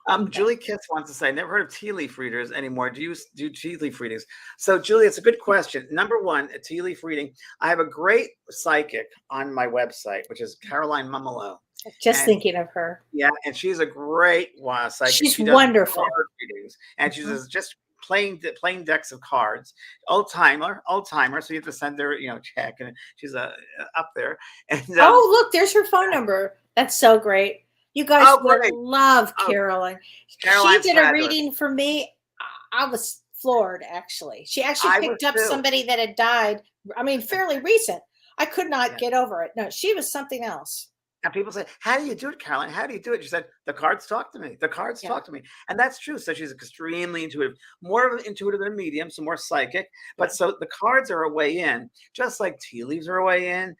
Yeah. Julie Kiss wants to say, never heard of tea leaf readers anymore. Do you do tea leaf readings? So, Julie, it's a good question. Number one, a tea leaf reading. I have a great psychic on my website, which is Caroline Mumolo. Just And thinking of her. yeah, and she's a great psychic. She's She does wonderful. card readings, and she Mhm. does just plain decks of cards. Old timer. So you have to send her, check, and she's up there. And Oh, look, there's her phone number. That's so great. You guys oh, will great! love Oh, Carolyn. She Caroline's did a fabulous. reading for me. I was floored, actually. She actually I was picked up too. somebody that had died. I mean, fairly recent. I could not Yeah. get over it. No, she was something else. And people say, how do you do it, Caroline? How do you do it? She said, the cards talk to me. The cards Yeah. talk to me. And that's true. So she's extremely intuitive, more of an intuitive than a medium, so more psychic. Yeah. But so the cards are a way in, just like tea leaves are a way in.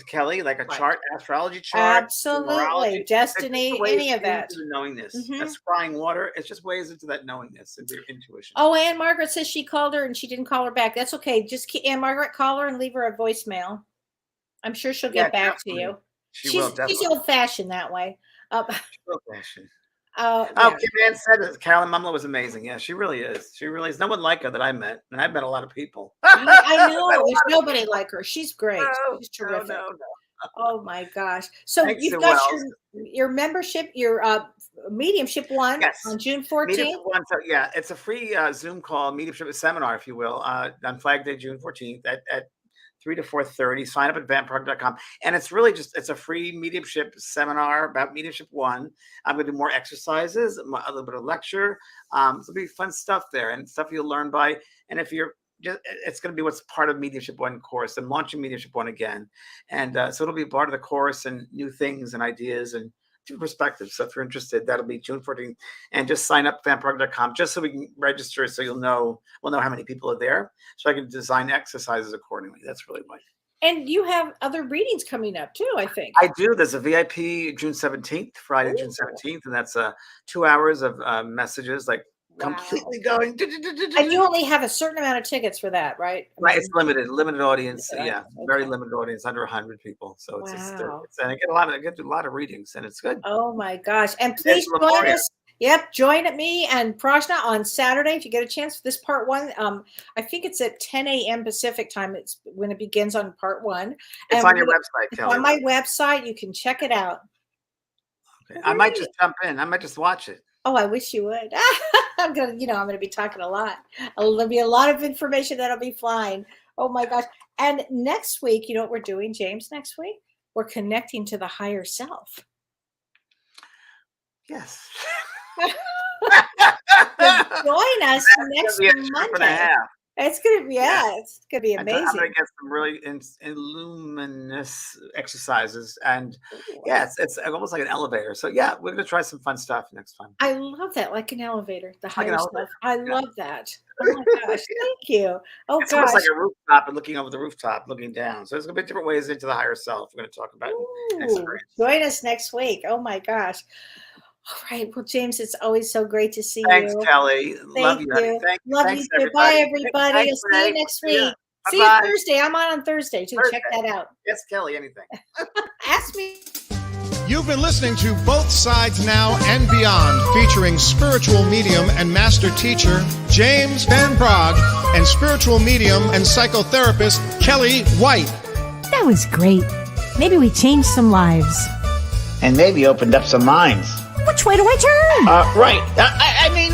Kelly, like a Right. chart, astrology chart, Absolutely. numerology. It's just the Destiny, ways any of into that. the knowingness. Hmm. That's scrying water. It's just ways into that knowingness, into your intuition. Oh, Ann Margaret says she called her and she didn't call her back. That's okay. Just Ann Margaret, call her and leave her a voicemail. I'm sure she'll Yeah, get back to definitely. you. She will, She's definitely. old fashioned that way. Uh, She will fashion. Oh, yeah. Kim Ann said that Carolyn Mumla was amazing. Yeah, she really is. She really is. No one like her that I met, and I've met a lot of people. I I've met know. a There's lot of nobody people. like her. She's great. No, She's no, terrific. no, no. Oh my gosh. So Thanks, you've Sue got Wells. your membership, your mediumship one Yes. on June Mediumship 14th. one. So yeah, it's a free Zoom call, mediumship seminar, if you will, on Flag Day, June 14th at 3 to 4:30. Sign up at vampire.com. And it's really it's a free mediumship seminar about mediumship one. I'm going to do more exercises, a little bit of lecture. It'll be fun stuff there and stuff you'll learn by. And if you're it's going to be what's part of mediumship one course. I'm launching mediumship one again. And so it'll be part of the course and new things and ideas and different perspectives. So if you're interested, that'll be June 14th. And just sign up vampire.com just so we can register so we'll know how many people are there. So I can design exercises accordingly. That's really why. And you have other readings coming up too, I think. I do. There's a VIP June 17th, Friday, June Ooh. 17th. And that's 2 hours of messages like Wow. completely going. And you only have a certain amount of tickets for that, right? I Right, mean, it's limited audience. Yeah, very okay. limited audience, under 100 people. So it's Wow. and I get a lot of readings, and it's good. Oh my gosh. And It's please join laborious. us. Yep, join at me and Prashna on Saturday if you get a chance for this part one. I think it's at 10 a.m. Pacific time. It's when it begins on part one. It's And on your website, it's Kelly. on my website. You can check it out. Okay. I might just jump in. I might just watch it. Oh, I wish you would. I'm gonna be talking a lot. There'll be a lot of information that'll be flying. Oh my gosh. And next week, you know what we're doing, James, next week? We're connecting to the higher self. Yes. So join us next That's gonna be a trip and a Monday. half. It's gonna be it's gonna be I'm amazing. gonna get some really illuminous exercises, and it's almost like an elevator. So yeah, we're gonna try some fun stuff next time. I love that, like an elevator, the Like an higher elevator. stuff. I Yeah. love that. Oh my gosh, thank you. Oh It's almost gosh. like a rooftop and looking over the rooftop, looking down. So there's gonna be different ways into the higher self. We're gonna talk about and Ooh, experience. join us next week. Oh my gosh. All right. Well, James, it's always so great to see Thanks, you. Kellee. Love Thank you, honey. you. Love Thanks, you too. Bye, everybody. everybody. Thanks, I'll see you Ray. next Yeah. week. See you Bye-bye. Thursday. I'm on Thursday too. Check that out. Yes, Kellee, anything. Ask me. You've been listening to Both Sides Now and Beyond, featuring spiritual medium and master teacher James Van Praagh and spiritual medium and psychotherapist Kellee White. That was great. Maybe we changed some lives. And maybe opened up some minds. Which way do I turn? Right. I mean,